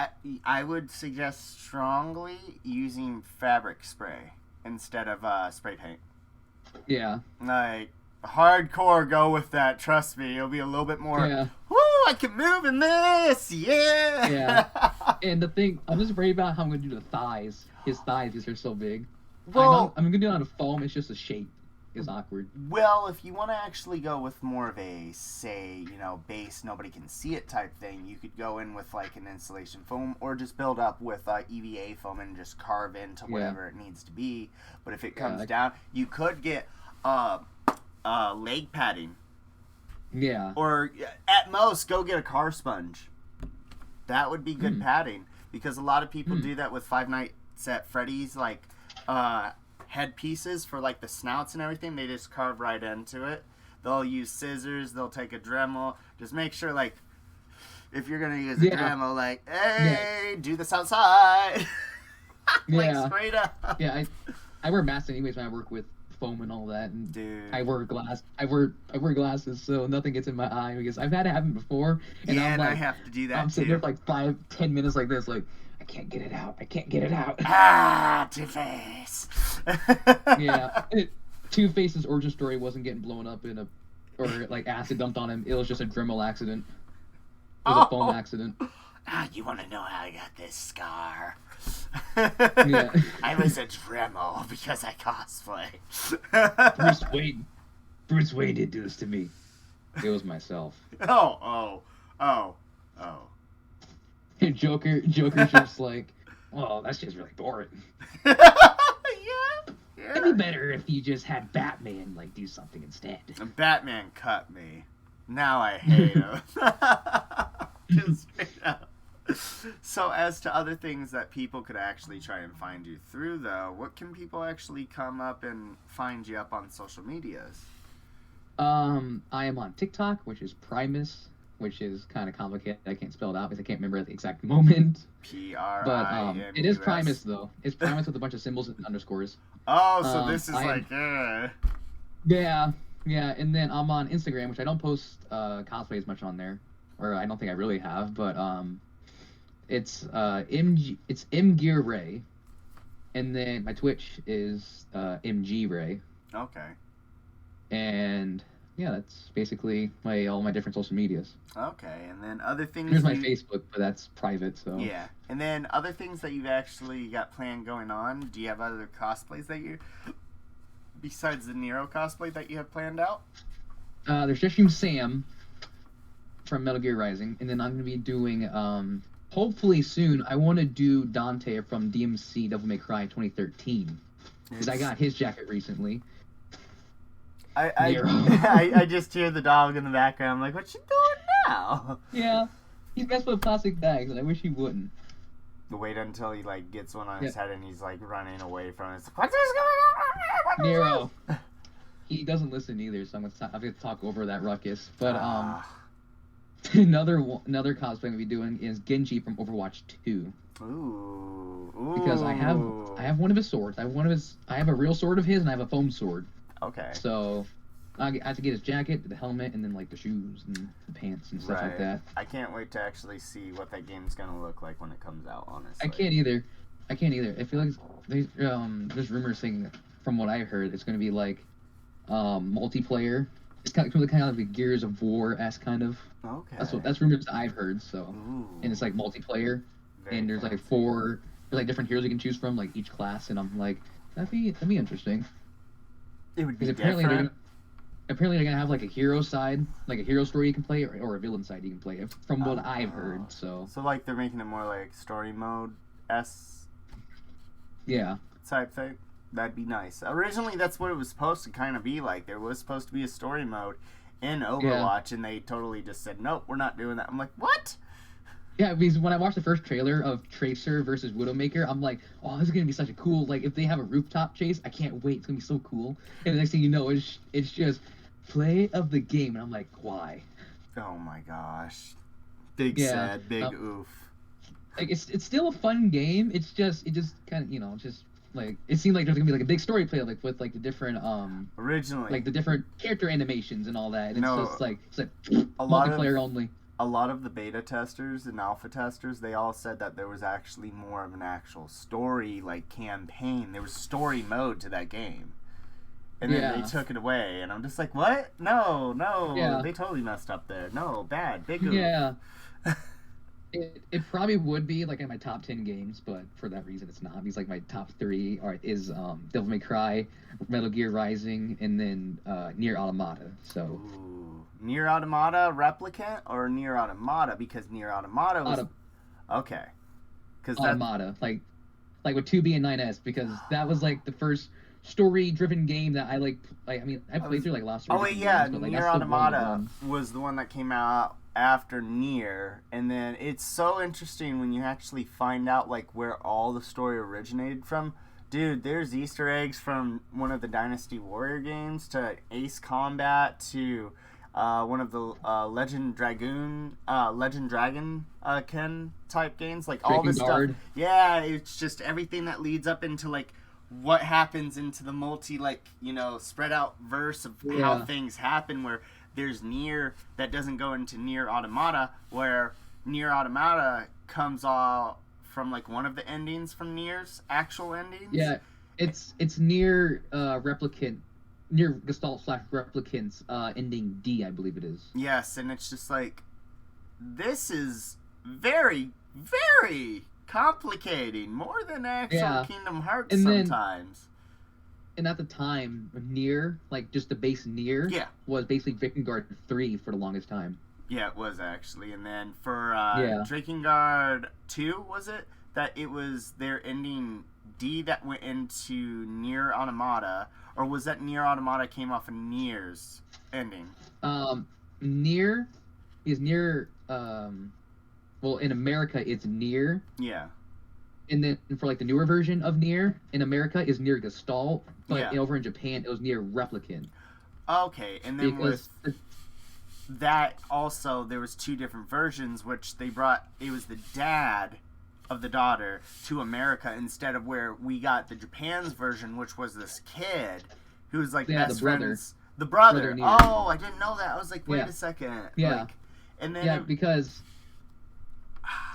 I would suggest strongly using fabric spray instead of spray paint. Yeah. Like hardcore, go with that. Trust me, it'll be a little bit more. Yeah. Woo! I can move in this. Yeah. Yeah. And the thing, I'm just worried about how I'm gonna do the thighs. His thighs, because they're so big. Well, I'm gonna do it on a foam. It's just a shape. Is awkward. Well, if you want to actually go with more of a, say, base, nobody can see it type thing, you could go in with like an insulation foam or just build up with EVA foam and just carve into whatever it needs to be. But if it comes down, you could get leg padding. Yeah. Or at most, go get a car sponge. That would be good padding, because a lot of people do that with Five Nights at Freddy's, like headpieces for like the snouts and everything. They just carve right into it. They'll use scissors. They'll take a Dremel. Just make sure, like, if you're gonna use a Dremel, like, hey, do this outside. Like straight up. Yeah, I wear masks anyways when I work with foam and all that, and dude, I wear glasses, so nothing gets in my eye, because I've had it happen before, and I'm like, I have to do that I'm sitting there for like 5-10 minutes like this, like, I can't get it out. Ah, Two-Face. Yeah, Two-Face's origin story wasn't getting blown up or like acid dumped on him. It was just a Dremel accident. It was a foam accident. You want to know how I got this scar? Yeah. I was a Dremel because I cosplay. Bruce Wayne did do this to me. It was myself. Oh. And Joker's just like, well, that's just really boring. Yeah. It'd be better if you just had Batman like do something instead. Batman cut me. Now I hate him. Just straight up. So as to other things that people could actually try and find you through, though, what can people actually come up and find you up on social medias? I am on TikTok, which is Primus, which is kind of complicated. I can't spell it out because I can't remember at the exact moment. Primus. But it is Primus, though. It's Primus with a bunch of symbols and underscores. Oh, so this is Yeah, and then I'm on Instagram, which I don't post cosplay as much on there, or I don't think I really have, but it's MGearRay, and then my Twitch is MGearRay. Okay. And yeah, that's basically all my different social medias. Okay, and then other things. Here's my Facebook, but that's private, so. Yeah, and then other things that you've actually got planned going on. Do you have other cosplays that you, besides the Nero cosplay, that you have planned out? There's just you, Sam, from Metal Gear Rising, and then I'm gonna be doing hopefully soon. I want to do Dante from DMC Devil May Cry 2013 because I got his jacket recently. I just hear the dog in the background. I'm like, what you doing now? Yeah, he's messing with plastic bags, and I wish he wouldn't. Wait until he like gets one on his head and he's like running away from it. What's going on? Nero. He doesn't listen either, so I'm gonna talk over that ruckus. But another cosplay I'm gonna be doing is Genji from Overwatch 2. Ooh. Because I have one of his swords. I have a real sword of his, and I have a foam sword. Okay. So I have to get his jacket, the helmet, and then like the shoes and the pants and stuff like that. I can't wait to actually see what that game's gonna look like when it comes out. Honestly, I can't either. I feel like there's rumors saying, from what I heard, it's gonna be like multiplayer. It's kind of like a Gears of War-esque kind of. Okay. That's rumors that I've heard. So, Ooh. And it's like multiplayer, and there's like different heroes you can choose from, like each class, and I'm like, that'd be interesting. It would be apparently different. Apparently they're gonna have like a hero side, like a hero story you can play, or a villain side you can play. From what I've heard, so. So like they're making it more like story mode type thing. That'd be nice. Originally, that's what it was supposed to kind of be like. There was supposed to be a story mode in Overwatch, and they totally just said, nope, we're not doing that. I'm like, what? Yeah, because when I watched the first trailer of Tracer versus Widowmaker, I'm like, oh, this is going to be such a cool, like, if they have a rooftop chase, I can't wait. It's going to be so cool. And the next thing you know, it's just play of the game. And I'm like, why? Oh, my gosh. Big sad, big oof. Like, it's still a fun game. It just kind of, just, like, it seemed like there's going to be, like, a big story play, like, with, like, the different, originally. Like, the different character animations and all that. And it's like multiplayer only. A lot of the beta testers and alpha testers, they all said that there was actually more of an actual story, like, campaign. There was story mode to that game. And then they took it away, and I'm just like, what? No, they totally messed up there. No, bad, big oof. Yeah. It probably would be, like, in my top 10 games, but for that reason it's not. Because, like, my top 3 is Devil May Cry, Metal Gear Rising, and then Nier Automata, so... Ooh. Nier Automata Replicant or Nier Automata? Because Nier Automata was... Okay. Automata, like with 2B and 9S, because that was, like, the first story-driven game that I like. I mean, I played through like lots of. Oh wait, yeah, Nier Automata was the one that came out after Nier, and then it's so interesting when you actually find out like where all the story originated from. Dude, there's Easter eggs from one of the Dynasty Warrior games to Ace Combat to one of the Legend Dragon Ken type games, like all this stuff. Yeah, it's just everything that leads up into like what happens into the multi, like, you know, spread out verse of how things happen, where there's Nier that doesn't go into Nier Automata, where Nier Automata comes all from like one of the endings from Nier's actual endings. Yeah, it's Nier Replicant, Nier Gestalt / Replicant's ending D, I believe it is. Yes, and it's just like, this is very, very complicating, more than actual Kingdom Hearts and sometimes. And at the time, Nier, like just the base Nier, was basically Drakengard 3 for the longest time. Yeah, it was actually. And then for Drakengard 2, was it? That it was their ending D that went into Nier Automata, or was that Nier Automata came off of Nier's ending? Nier is Nier, well, in America, it's Nier. Yeah. And then for like the newer version of Nier in America is Nier Gestalt, but over in Japan it was Nier Replicant. Okay, and then with that also there was 2 different versions, which they brought. It was the dad of the daughter to America instead of where we got the Japan's version, which was this kid who was like best friends. The brother. Oh, I didn't know that. I was like, wait a second. Yeah. Like, and then because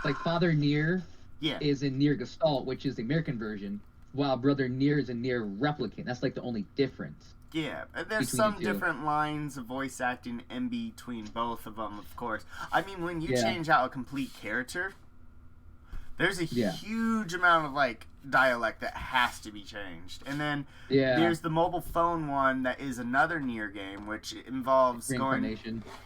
like Father Nier is in Nier Gestalt, which is the American version, while Brother Nier is in Nier Replicant. That's like the only difference. Yeah, and there's some different lines of voice acting in between both of them, of course. I mean, when you change out a complete character, there's a huge amount of like dialect that has to be changed. And then there's the mobile phone one that is another Nier game, which involves going,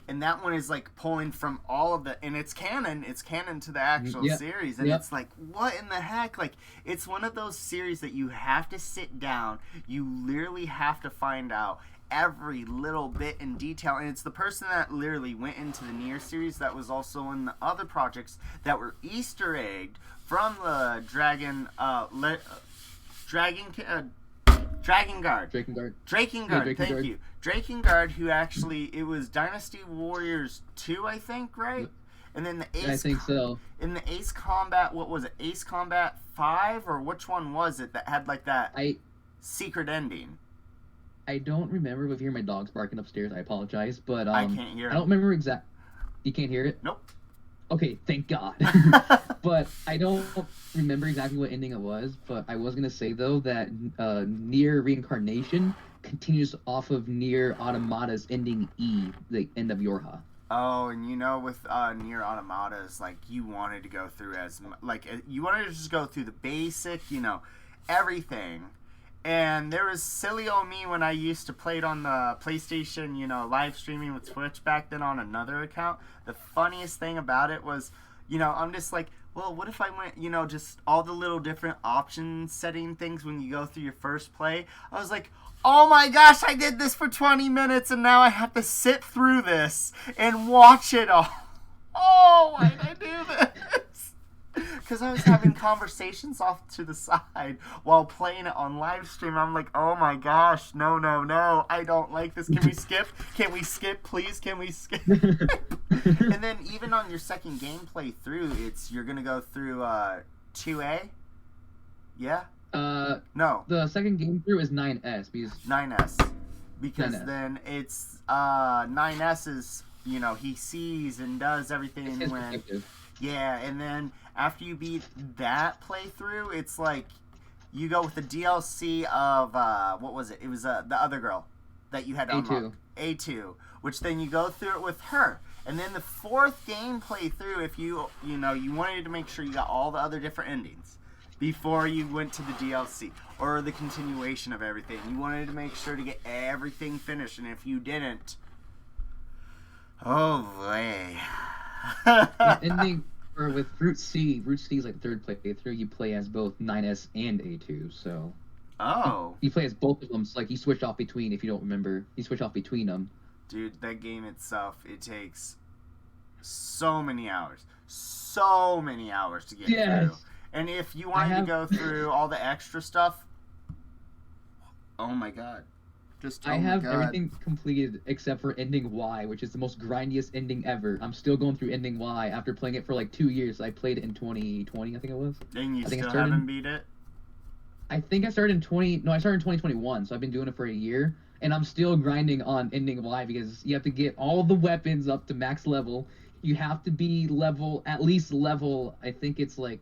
and that one is like pulling from all of the, and it's canon to the actual series, and it's like, what in the heck? Like, it's one of those series that you have to sit down, you literally have to find out every little bit in detail, and it's the person that literally went into the Nier series that was also in the other projects that were Easter egged from the Drakengard. Thank you. Drakengard, who actually, it was Dynasty Warriors 2, I think, right? And then the Ace. I think so. In the Ace Combat, what was it? Ace Combat 5, or which one was it that had like that secret ending? I don't remember. If you hear my dogs barking upstairs, I apologize, but I can't hear. I don't remember exact. You can't hear it? Nope. Okay, thank God. But I don't remember exactly what ending it was. But I was gonna say though that Nier Reincarnation continues off of Nier Automata's ending E, the end of Yorha. Oh, and you know, with Nier Automata's, like, you wanted to go through you wanted to just go through the basic, you know, everything. And there was silly old me when I used to play it on the PlayStation, you know, live streaming with Twitch back then on another account. The funniest thing about it was, you know, I'm just like, well, what if I went, you know, just all the little different option setting things when you go through your first play. I was like, oh my gosh, I did this for 20 minutes and now I have to sit through this and watch it all. Oh, why did I do this? Because I was having conversations off to the side while playing it on live stream. I'm like, oh my gosh, no, I don't like this. Can we skip? Can we skip, please? Can we skip? And then even on your second gameplay through, you're going to go through 2A? Yeah? No. The second game through is 9S. 9S. Because 9S. Then it's 9S is, you know, he sees and does everything It's his when... perspective. Yeah, and then after you beat that playthrough, it's like you go with the DLC of what was it? It was the other girl that you had to unlock. A2, which then you go through it with her. And then the fourth game playthrough, if you wanted to make sure you got all the other different endings before you went to the DLC or the continuation of everything. You wanted to make sure to get everything finished, and if you didn't, oh boy. Ending or with Route C is like the third playthrough. You play as both 9S and A2. So Oh. You play as both of them, so like you switch off between. If you don't remember, you switch off between them. Dude, that game itself, it takes so many hours. So many hours to get through. And if you wanted to go through all the extra stuff, oh my god. I have everything completed except for ending Y, which is the most grindiest ending ever. I'm still going through ending Y after playing it for like 2 years. I played it in 2020, I think it was. And you still haven't beat it? I think I started in 2021, so I've been doing it for a year. And I'm still grinding on ending Y because you have to get all the weapons up to max level. You have to be at least level, I think it's like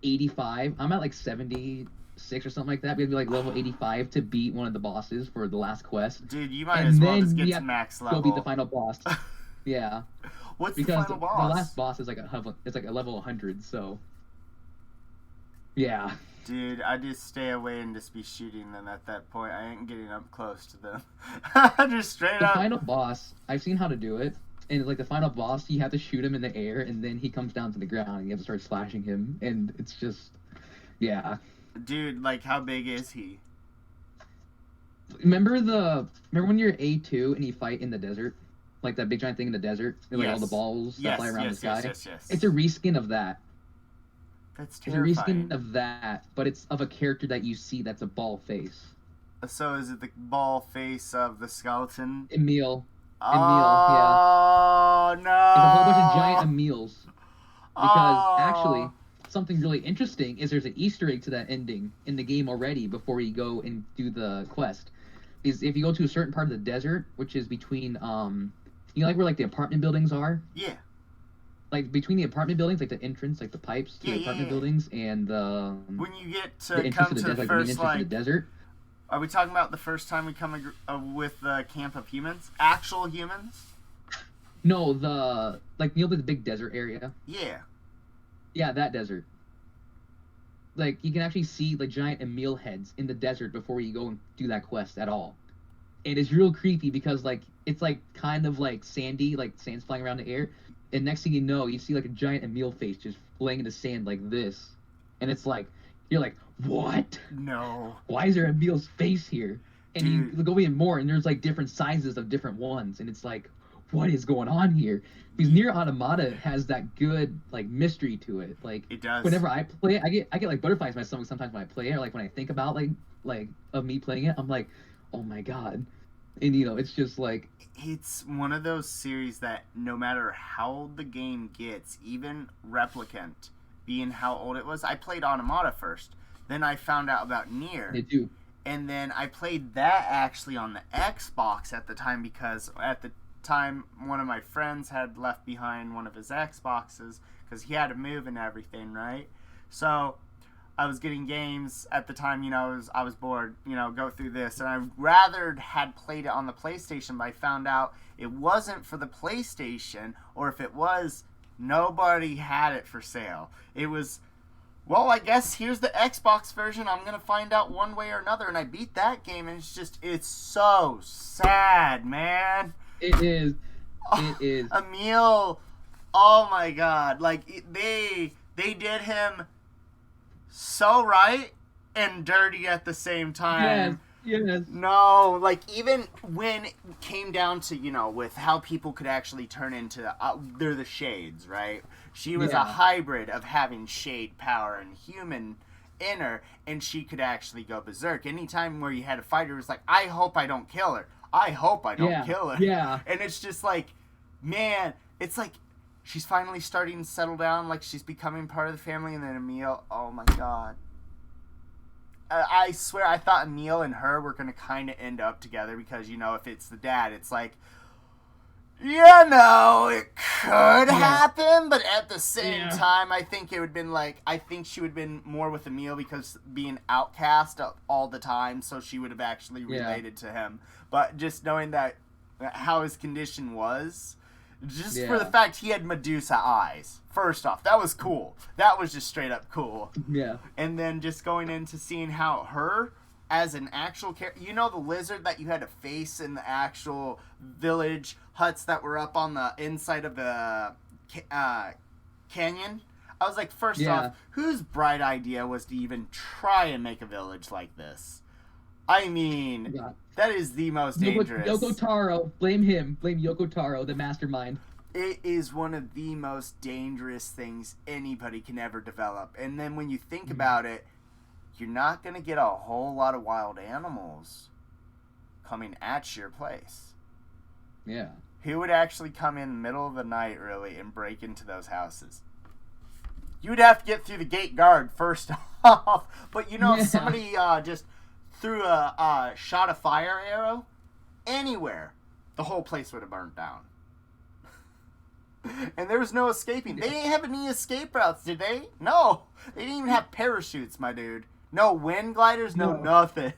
85. I'm at like 76 or something like that. We have to be like level 85 to beat one of the bosses for the last quest. Dude, you might as well just get to max level. Go beat the final boss. Yeah. What's the final boss? The last boss is like a level 100, so yeah. Dude, I just stay away and just be shooting them at that point. I ain't getting up close to them. Just straight up. The final boss, I've seen how to do it. And like the final boss, you have to shoot him in the air, and then he comes down to the ground, and you have to start slashing him, and it's just, yeah. Dude, like how big is he? Remember when you're A2 and you fight in the desert, like that big giant thing in the desert, and like all the balls that fly around the sky? Yes. It's a reskin of that. That's terrifying. It's a reskin of that, but it's of a character that you see that's a ball face. So is it the ball face of the skeleton? Emil. Oh, yeah. No. There's a whole bunch of giant Emils. Because actually, something really interesting is there's an Easter egg to that ending in the game already before you go and do the quest. Is if you go to a certain part of the desert, which is between, you know, like where like the apartment buildings are? Yeah. Like between the apartment buildings, like the entrance, like the pipes to the apartment buildings, and the when you get to the entrance to the desert, like the main entrance to the desert. Are we talking about the first time we come with the camp of humans, actual humans? No, you know the big desert area. Yeah. Yeah, that desert. Like you can actually see like giant Emil heads in the desert before you go and do that quest at all, and it's real creepy because like it's like kind of like sandy, like sand's flying around the air. And next thing you know, you see like a giant Emil face just laying in the sand like this. And it's like, you're like, what? No. Why is there Emil's face here? And Dude. you go even more, and there's like different sizes of different ones. And it's like, what is going on here? Because Nier Automata has that good like mystery to it. Like it does. Whenever I play it, I get like butterflies in my stomach sometimes when I play it, or like when I think about like of me playing it, I'm like, oh my god. And you know, it's just like it's one of those series that no matter how old the game gets, even Replicant being how old it was, I played Automata first. Then I found out about Nier. They do. And then I played that actually on the Xbox at the time because at the time one of my friends had left behind one of his Xboxes because he had to move and everything, right? So I was getting games at the time, you know, I was bored, you know, go through this. And I rather had played it on the PlayStation, but I found out it wasn't for the PlayStation, or if it was, nobody had it for sale. It was, well, I guess here's the Xbox version. I'm going to find out one way or another. And I beat that game, and it's so sad, man. It is. It is. Emil, oh my god. Like, they did him so right and dirty at the same time. Yes. No, like even when it came down to, you know, with how people could actually turn into, they're the shades, right? She was a hybrid of having shade power and human in her, and she could actually go berserk. Anytime where you had a fighter, it was like, I hope I don't kill her. I hope I don't kill her. Yeah. And it's just like, man, it's like, she's finally starting to settle down, like she's becoming part of the family, and then Emil, oh my god. I swear, I thought Emil and her were going to kind of end up together because, you know, if it's the dad, it's like, you know, it could happen, but at the same time, I think it would have been like, I think she would have been more with Emil because being outcast all the time, so she would have actually related to him. But just knowing that, how his condition was, just for the fact he had Medusa eyes. First off, that was cool. That was just straight up cool. Yeah. And then just going into seeing how her, as an actual character, you know the lizard that you had to face in the actual village huts that were up on the inside of the canyon? I was like, first off, whose bright idea was to even try and make a village like this? I mean, Yeah. that is the most dangerous. Yoko Taro, blame him. Blame Yoko Taro, the mastermind. It is one of the most dangerous things anybody can ever develop. And then when you think about it, you're not going to get a whole lot of wild animals coming at your place. Yeah. Who would actually come in the middle of the night, really, and break into those houses? You would have to get through the gate guard first off. But, you know, if somebody just threw a shot of fire arrow anywhere, the whole place would have burned down. And there was no escaping. They didn't have any escape routes, did they? No. They didn't even have parachutes, my dude. No wind gliders, no nothing.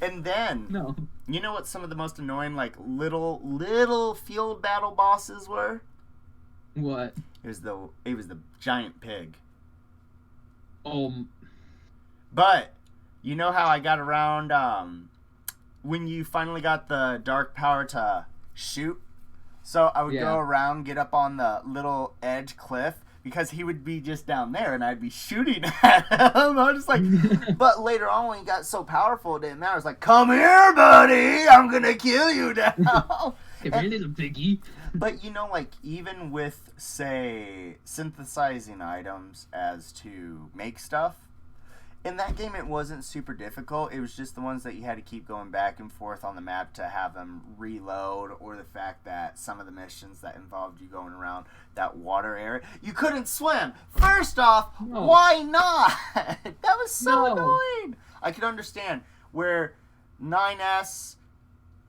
And then, you know what some of the most annoying, like, little field battle bosses were? What? It was the giant pig. But, you know how I got around, when you finally got the dark power to shoot? So I would go around, get up on the little edge cliff, because he would be just down there, and I'd be shooting at him. I was just like, but later on, when he got so powerful, it didn't matter. I was like, come here, buddy, I'm gonna kill you now. Come here, little piggy. But, you know, like, even with, say, synthesizing items as to make stuff, in that game it wasn't super difficult. It was just the ones that you had to keep going back and forth on the map to have them reload, or the fact that some of the missions that involved you going around that water area, you couldn't swim. First off, why not? That was so annoying. I could understand where 9S,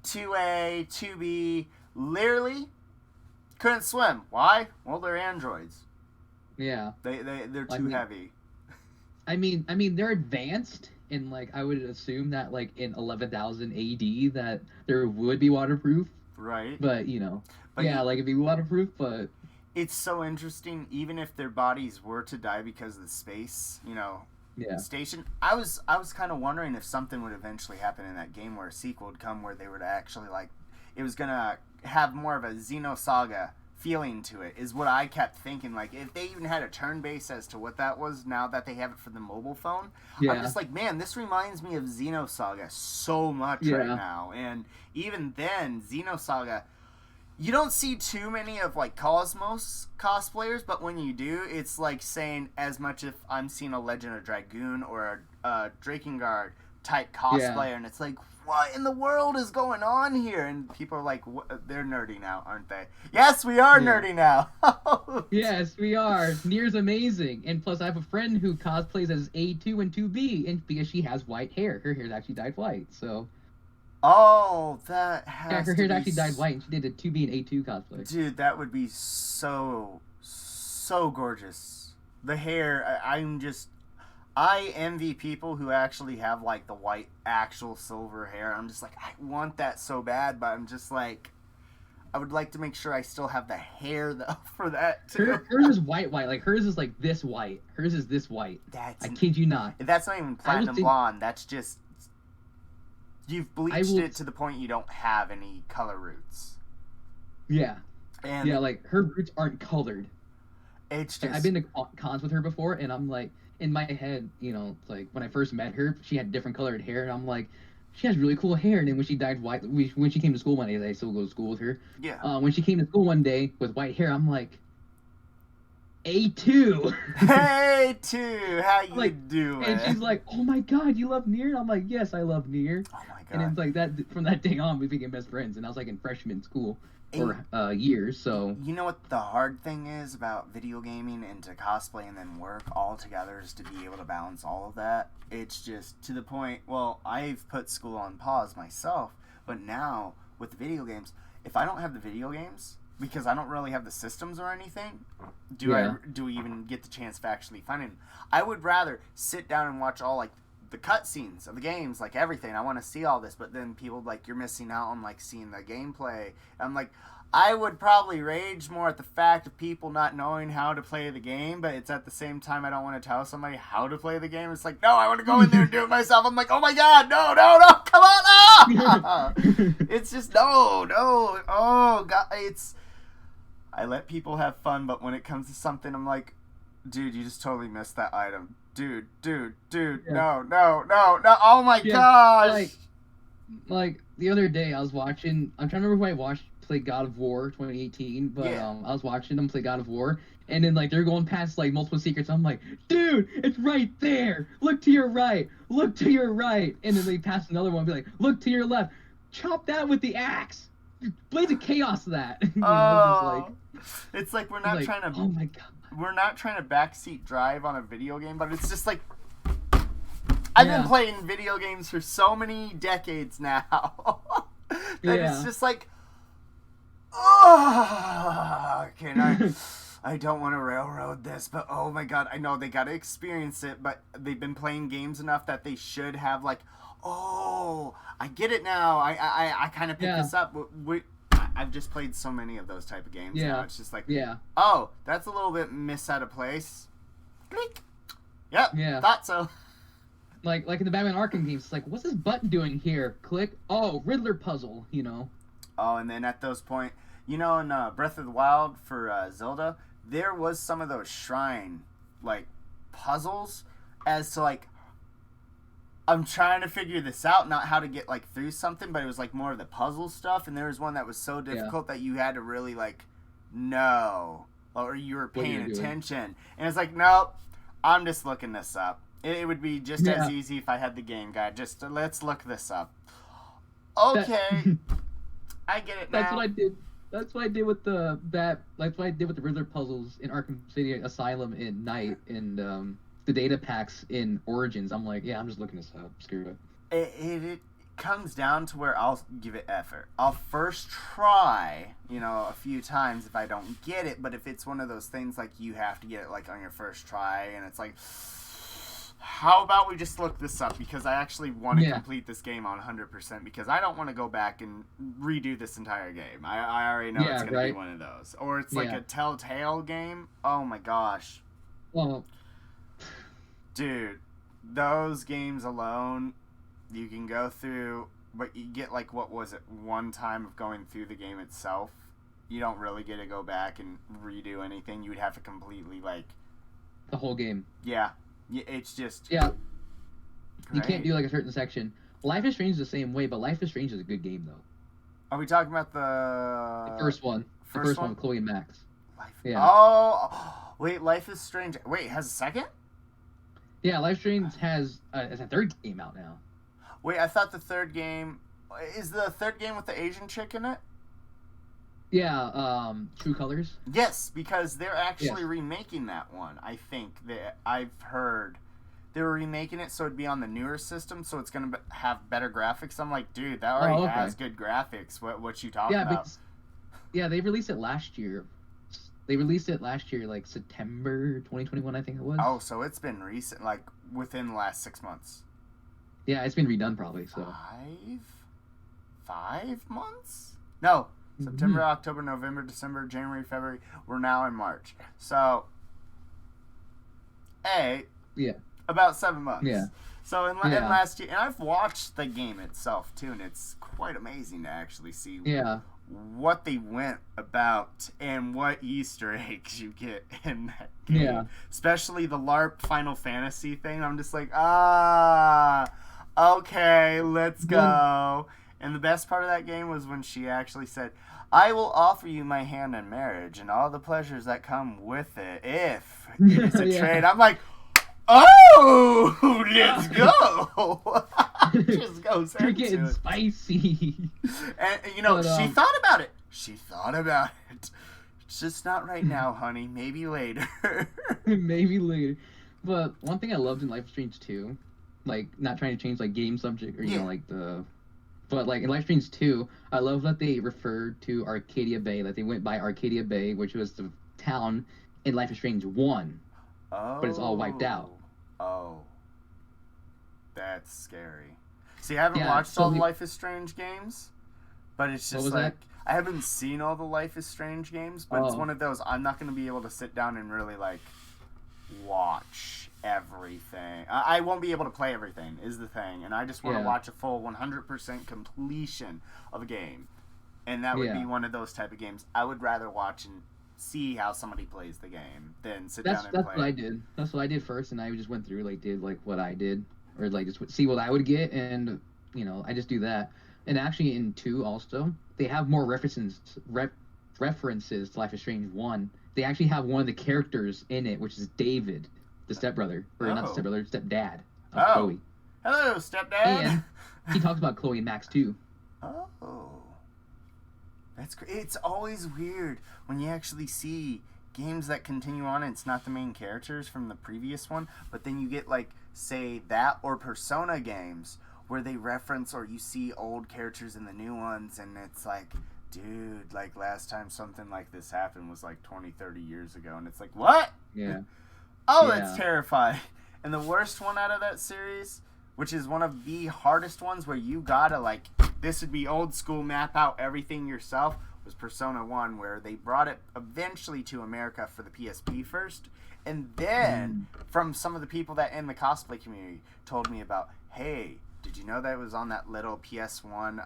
2A, 2B literally couldn't swim. Why? Well, they're androids. Yeah. They're too heavy. I mean, they're advanced, and, like, I would assume that, like, in 11,000 AD that there would be waterproof. Right. But, you know, like, it'd be waterproof, but... It's so interesting, even if their bodies were to die because of the space, you know, station. I was kind of wondering if something would eventually happen in that game where a sequel would come where they were to actually, like, it was going to have more of a Xenosaga feeling to it, is what I kept thinking. Like, if they even had a turn base as to what that was, now that they have it for the mobile phone, I'm just like, man, this reminds me of Xenosaga so much right now. And even then, Xenosaga, you don't see too many of, like, Cosmos cosplayers, but when you do, it's like saying as much if I'm seeing a Legend of Dragoon or a Drakengard type cosplayer, and it's like, what in the world is going on here? And people are like, they're nerdy now, aren't they? Yes, we are nerdy now. Yes, we are. Nier's amazing. And plus, I have a friend who cosplays as A2 and 2B, and because she has white hair. Her hair's actually dyed white, so... Oh, that has her hair's actually dyed white, and she did a 2B and A2 cosplay. Dude, that would be so gorgeous. The hair, I envy people who actually have, like, the white, actual silver hair. I'm just like, I want that so bad, but I'm just like, I would like to make sure I still have the hair, though, for that, too. Hers is white. Like, hers is, like, this white. Hers is this white. I kid you not. That's not even platinum blonde. That's just, you've bleached it to the point you don't have any color roots. Yeah. And yeah, like, her roots aren't colored. It's just... I've been to cons with her before, and I'm like, in my head, you know, like, when I first met her, she had different colored hair, and I'm like, she has really cool hair. And then when she dyed white, when she came to school one day, I still go to school with her. Yeah. When she came to school one day with white hair, I'm like, A2. Hey, A2, how you doing? And she's like, oh my god, you love Nier? And I'm like, yes, I love Nier. Oh my god. And it's like that, from that day on, we became best friends, and I was like in freshman school for years, so... You know what the hard thing is about video gaming and to cosplay and then work all together is to be able to balance all of that. It's just to the point, well, I've put school on pause myself, but now with the video games, if I don't have the video games, because I don't really have the systems or anything, do we even get the chance of actually finding them? I would rather sit down and watch all, like, the cutscenes of the games, like, everything. I want to see all this, but then people, like, you're missing out on, like, seeing the gameplay. I'm like, I would probably rage more at the fact of people not knowing how to play the game, but it's at the same time I don't want to tell somebody how to play the game. It's like, no, I want to go in there and do it myself. I'm like, oh my god, no, come on, It's just, no, oh god, I let people have fun, but when it comes to something, I'm like, dude, you just totally missed that item. dude, Yeah. no, oh my Yeah, gosh. like the other day I was watching. I'm trying to remember who I watched play God of War 2018, but Yeah. I was watching them play God of War, and then like they're going past like multiple secrets. I'm like, dude, it's right there. Look to your right. Look to your right. And then they pass another one, be like, look to your left. Chop that with the axe. Blades of Chaos that. Just like It's like we're it's not like, trying to oh my god. we're not trying to backseat drive on a video game, but it's just like I've been playing video games for so many decades now that it's just like, oh, I don't want to railroad this, but oh my god, I know they got to experience it, but they've been playing games enough that they should have like, oh, I get it now. I kind of picked this up. I've just played so many of those type of games now. It's just like, oh, that's a little bit miss out of place. Click. Yep. Yeah. Thought so. Like in the Batman Arkham games, it's like, what's this button doing here? Click. Oh, Riddler puzzle, you know. Oh, and then at those point, you know, in Breath of the Wild for Zelda, there was some of those shrine, like, puzzles as to, like, I'm trying to figure this out, not how to get, like, through something, but it was, like, more of the puzzle stuff, and there was one that was so difficult that you had to really, like, know, or you were paying attention. And it's like, nope, I'm just looking this up. It would be just as easy if I had the game guide. Just let's look this up. Okay, I get it now. That's what I did. That's what I did with the Riddler puzzles in Arkham City Asylum in Night and the data packs in Origins. I'm like, I'm just looking this up. Screw it. It comes down to where I'll give it effort. I'll first try, a few times if I don't get it. But if it's one of those things like you have to get it like on your first try, and it's like, how about we just look this up, because I actually want to complete this game on 100%, because I don't want to go back and redo this entire game. I already know it's going to be one of those. Or it's like a Telltale game. Oh my gosh. Well, dude, those games alone, you can go through, but you get like, what was it, one time of going through the game itself. You don't really get to go back and redo anything. You would have to completely like... the whole game. Yeah. It's just... Yeah. You can't do like a certain section. Life is Strange is the same way, but Life is Strange is a good game though. Are we talking about the first one? The first one with Chloe and Max. Oh, wait, Life is Strange. Wait, it has a second? Yeah, Life is Strange has a third game out now. Wait, I thought the third game... Is the third game with the Asian chick in it? Yeah, True Colors. Yes, because they're actually remaking that one. I think that I've heard they were remaking it so it'd be on the newer system, so it's gonna have better graphics. I'm like, dude, that already has good graphics. What you talking about? They released it last year. They released it last year, like September 2021, I think it was. Oh, so it's been recent, like within the last 6 months. Yeah, it's been redone probably. So 5 months? No. September, October, November, December, January, February. We're now in March. So, about 7 months. Yeah. So in last year, and I've watched the game itself too, and it's quite amazing to actually see what they went about and what Easter eggs you get in that game. Yeah. Especially the LARP Final Fantasy thing. I'm just like, okay, let's go. And the best part of that game was when she actually said, I will offer you my hand in marriage and all the pleasures that come with it if it is a trade. I'm like, oh, let's go. Just goes You're getting spicy. And, she thought about it. She thought about it. It's just not right now, honey. Maybe later. Maybe later. But one thing I loved in Life is Strange 2, like, not trying to change, like, game subject or, like, the... But, like, in Life is Strange 2, I love that they referred to Arcadia Bay, that they went by Arcadia Bay, which was the town in Life is Strange 1. Oh. But it's all wiped out. Oh. That's scary. See, I haven't watched all the Life is Strange games, but it's just like... I haven't seen all the Life is Strange games, but it's one of those, I'm not going to be able to sit down and really, like, watch everything. I won't be able to play everything, is the thing. And I just want to watch a full 100% completion of a game. And that would be one of those type of games I would rather watch and see how somebody plays the game than sit That's down and play. what I did. That's what I did first, and I just went through did what I did, or just see what I would get, and I just do that. And actually, in 2 also, they have more references to Life is Strange 1. They actually have one of the characters in it, which is David, the stepbrother, or not Oh. stepbrother, stepdad of Oh. Chloe. Hello, stepdad. And he talks about Chloe and Max too. Oh. That's great. It's always weird when you actually see games that continue on and it's not the main characters from the previous one, but then you get say that or Persona games where they reference or you see old characters in the new ones, and it's like, dude, last time something like this happened was 20, 30 years ago, and it's like, what? Yeah. Oh, Yeah. that's terrifying. And the worst one out of that series, which is one of the hardest ones where you gotta, this would be old school, map out everything yourself, was Persona 1, where they brought it eventually to America for the PSP first. And then, from some of the people that in the cosplay community told me about, hey, did you know that it was on that little PS1,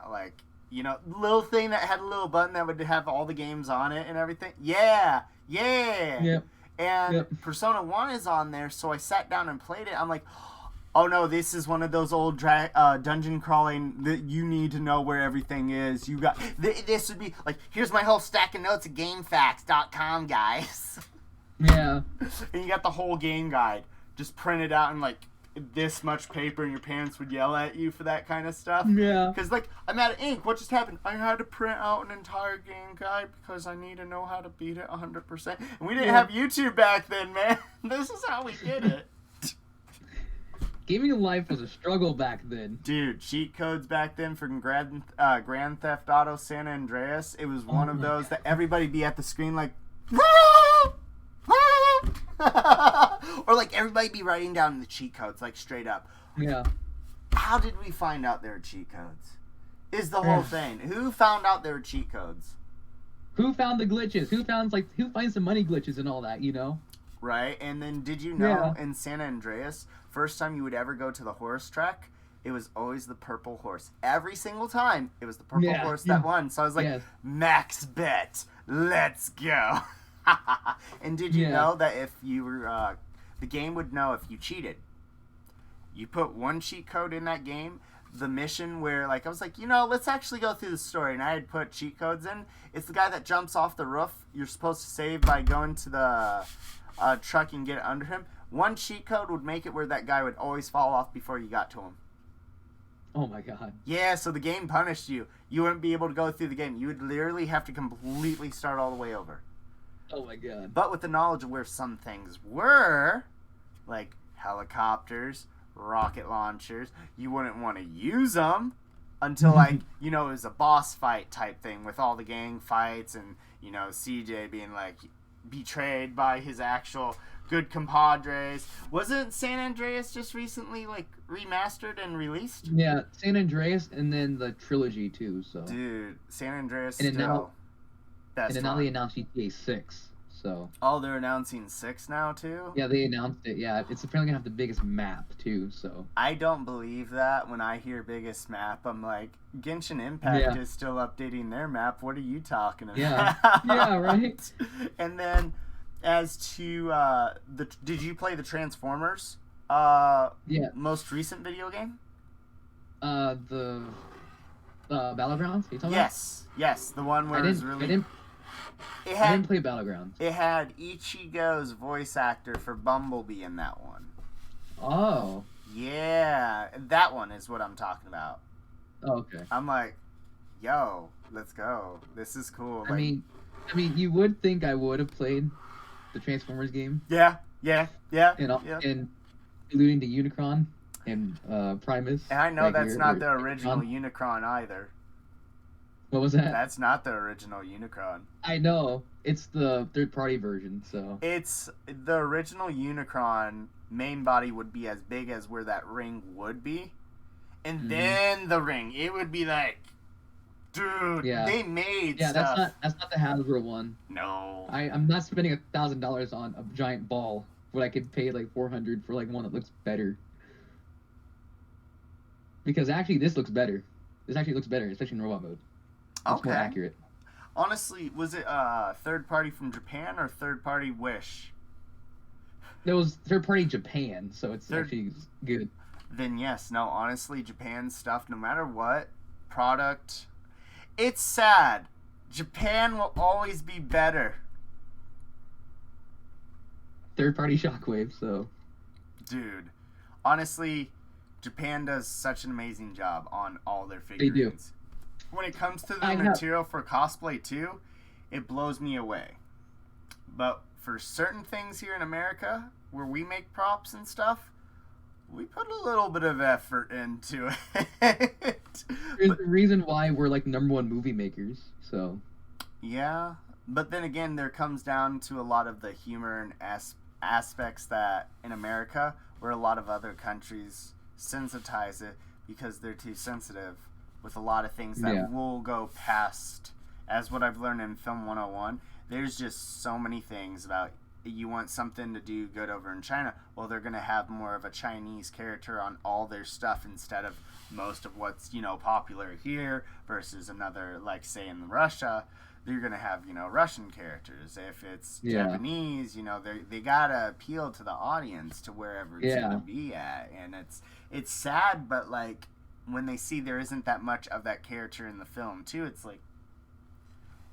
little thing that had a little button that would have all the games on it and everything? Yeah! Yep. And Yep. Persona 1 is on there, so I sat down and played it. I'm like, oh no, this is one of those old dungeon crawling that you need to know where everything is. You got this would be here's my whole stack of notes at GameFAQs.com, guys. Yeah. And you got the whole game guide just printed out in this much paper, and your parents would yell at you for that kind of stuff. Yeah. Because I'm out of ink. What just happened? I had to print out an entire game guide because I need to know how to beat it 100%. And we didn't have YouTube back then, man. This is how we did it. Gaming life was a struggle back then. Dude, cheat codes back then for Grand Theft Auto San Andreas. It was one of those that everybody be at the screen or everybody be writing down the cheat codes straight up. Yeah. How did we find out there were cheat codes? Is the whole thing. Who found out there were cheat codes? Who found the glitches? Who finds the money glitches and all that, Right? And then did you know in San Andreas, first time you would ever go to the horse track, it was always the purple horse. Every single time, it was the purple horse that won. So I was like, max bet. Let's go. And did you know that if you were, the game would know if you cheated. You put one cheat code in that game, the mission where, I was like, let's actually go through the story. And I had put cheat codes in. It's the guy that jumps off the roof. You're supposed to save by going to the truck and get it under him. One cheat code would make it where that guy would always fall off before you got to him. Oh my god. Yeah, so the game punished you. You wouldn't be able to go through the game. You would literally have to completely start all the way over. Oh my god. But with the knowledge of where some things were, like helicopters, rocket launchers, you wouldn't want to use them until it was a boss fight type thing with all the gang fights and, CJ being betrayed by his actual good compadres. Wasn't San Andreas just recently remastered and released? Yeah, San Andreas and then the trilogy too, so. Dude, San Andreas and still and then now they announced GTA 6, so. Oh, they're announcing 6 now too? Yeah, they announced it. Yeah, it's apparently gonna have the biggest map too, so. I don't believe that. When I hear biggest map, I'm like, Genshin Impact is still updating their map. What are you talking about? Yeah. Yeah, right. And then, as to did you play the Transformers? Most recent video game? The Battlegrounds? You talking Yes, the one where I it's really. I didn't play Battlegrounds. It had Ichigo's voice actor for Bumblebee in that one. Oh. Yeah, that one is what I'm talking about. Oh, okay. I'm like, yo, let's go. This is cool. I mean, you would think I would have played the Transformers game. Yeah. And alluding to Unicron and Primus. And I know that's not the original Unicron either. What was that? That's not the original Unicron. I know. It's the third-party version, so. It's the original Unicron main body would be as big as where that ring would be. And then the ring, it would be dude, they made stuff. That's not the Hasbro one. No. I'm not spending $1,000 on a giant ball when I could pay $400 for one that looks better. Because actually this looks better. This actually looks better, especially in robot mode. It's more accurate. Honestly, was it third party from Japan or third party Wish? It was third party Japan, so it's Third- actually good. Then yes, no, honestly, Japan stuff, no matter what product, it's sad. Japan will always be better. Third party Shockwave, so Dude, honestly, Japan does such an amazing job on all their They do. figurines. When it comes to the I have- material for cosplay too, it blows me away. But for certain things here in America, where we make props and stuff, we put a little bit of effort into it. there's the reason why we're like #1 movie makers. So Yeah, but then again, there comes down to a lot of the humor and aspects that in America, where a lot of other countries sensitize it because they're too sensitive with a lot of things that Yeah. will go past. As what I've learned in Film 101, there's just so many things about you want something to do good over in China. Well, they're going to have more of a Chinese character on all their stuff instead of most of what's, popular here versus another, like, say, in Russia. You're going to have, Russian characters. If it's Yeah. Japanese, they got to appeal to the audience to wherever it's Yeah. going to be at. And it's sad, but, like, when they see there isn't that much of that character in the film, too, it's like,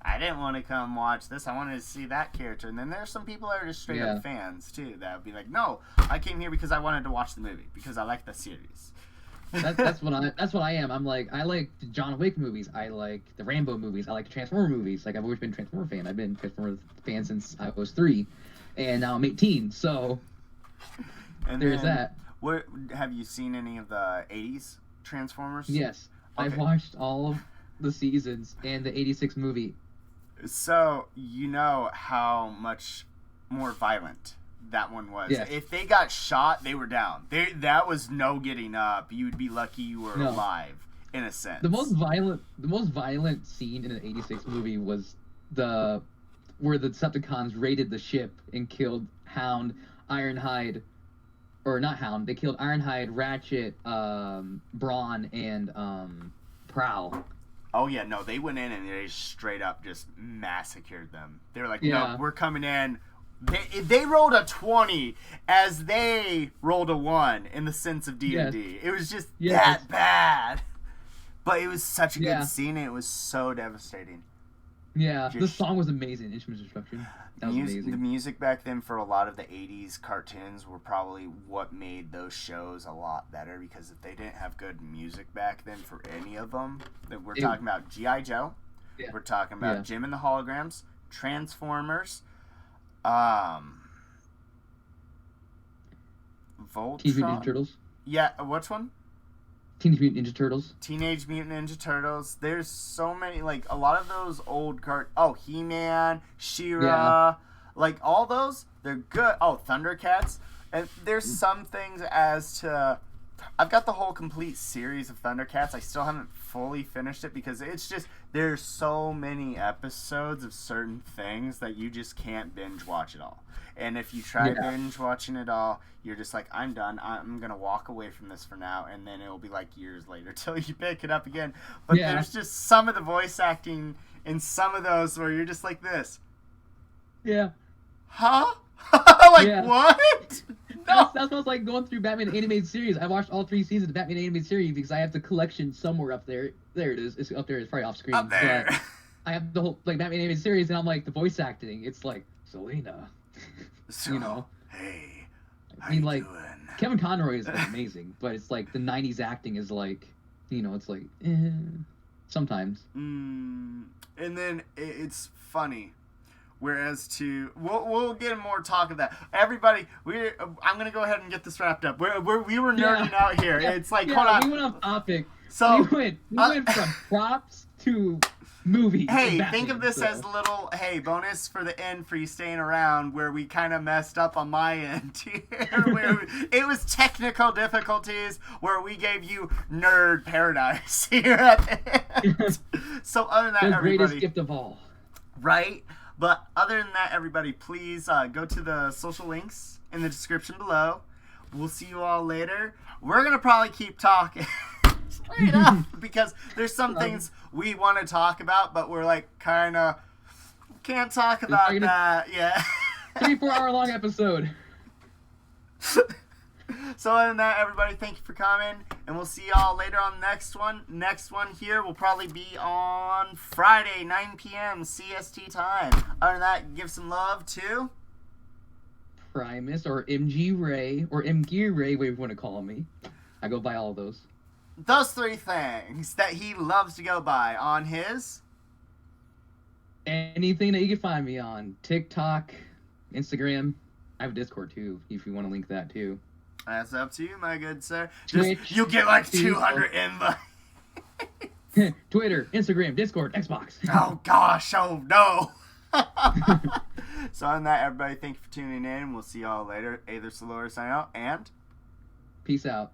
I didn't want to come watch this. I wanted to see that character. And then there's some people that are just straight up fans, too, that would be like, no, I came here because I wanted to watch the movie, because I like the series. that's what I am. I'm like, I like the John Wick movies. I like the Rambo movies. I like the Transformer movies. Like, I've always been a Transformer fan. I've been a Transformer fan since I was 3, and now I'm 18. So And there's then, that. What have you seen any of the 80s Transformers? Yes, I've Okay. watched all of the seasons and the '86 movie. So, you know how much more violent that one was. Yes. If they got shot, they were down. That was no getting up. You would be lucky you were No. alive, in a sense. The most violent scene in the '86 movie was where the Decepticons raided the ship and killed Hound, Ironhide, or not Hound. They killed Ironhide, Ratchet, Brawn, and Prowl. Oh, yeah, no, they went in and they straight up just massacred them. They were like, Yeah. no, we're coming in. They rolled a 20 as they rolled a 1 in the sense of D&D. It was just Yes. that bad. But it was such a Yeah. good scene, and it was so devastating. Yeah, the Just- song was amazing. Instrument destruction. That was The amazing. music back then for a lot of the 80s cartoons were probably what made those shows a lot better, because if they didn't have good music back then for any of them, we're talking about G.I. Joe, Yeah. we're talking about Yeah. Jim and the Holograms, Transformers, Teenage Mutant Ninja Voltron. Turtles. Yeah, which one? Teenage Mutant Ninja Turtles. Teenage Mutant Ninja Turtles. There's so many, like, a lot of those old He-Man, She-Ra, Yeah. like, all those, they're good. Oh, Thundercats. And there's some things as to... I've got the whole complete series of Thundercats. I still haven't fully finished it because it's just... There's so many episodes of certain things that you just can't binge watch it all. And if you try Yeah. binge watching it all, you're just like, I'm done. I'm going to walk away from this for now. And then it'll be like years later till you pick it up again. But Yeah. there's just some of the voice acting in some of those where you're just like this. Yeah. Huh? Like, Yeah. what? No. That's what it's like going through Batman animated series. I watched all 3 seasons of Batman animated series because I have the collection somewhere up there. There it is. It's up there. It's probably off screen. Up there. But I have the whole Batman animated series, and I'm like, the voice acting. It's like Selena. So, You know. hey, I how mean, you like, doing? Kevin Conroy is amazing, but it's like the '90s acting is like, it's like sometimes. And then it's funny. Whereas we'll get more talk of that. Everybody, I'm gonna go ahead and get this wrapped up. We were nerding out here. Yeah, It's like, yeah, hold on. we went off topic. So we went from props to movies. hey, and think of Batman, this so. as a little bonus for the end for you staying around, where we kind of messed up on my end here. Where it was technical difficulties, where we gave you nerd paradise here at the end. So other than that, the everybody, greatest gift of all. right? But other than that, everybody, please go to the social links in the description below. We'll see you all later. We're going to probably keep talking. straight up, because there's some things we want to talk about, but we're like kind of can't talk about that. Yeah. 3-4 hour long episode. So other than that, everybody, thank you for coming, and we'll see y'all later on the next one. Next one here will probably be on Friday, 9 p.m. CST time. Other than that, give some love to Primus or MGearRay or MGearRay, whatever you want to call me. I go by all of those. those three things that he loves to go by on his... Anything that you can find me on. TikTok, Instagram. I have a Discord too, if you want to link that too. That's up to you, my good sir. Twitch, you get like 200 invites. Twitter, Instagram, Discord, Xbox. Oh gosh, oh no. So on that, everybody, thank you for tuning in. We'll see y'all later. Aether Solora signing out, and Peace out.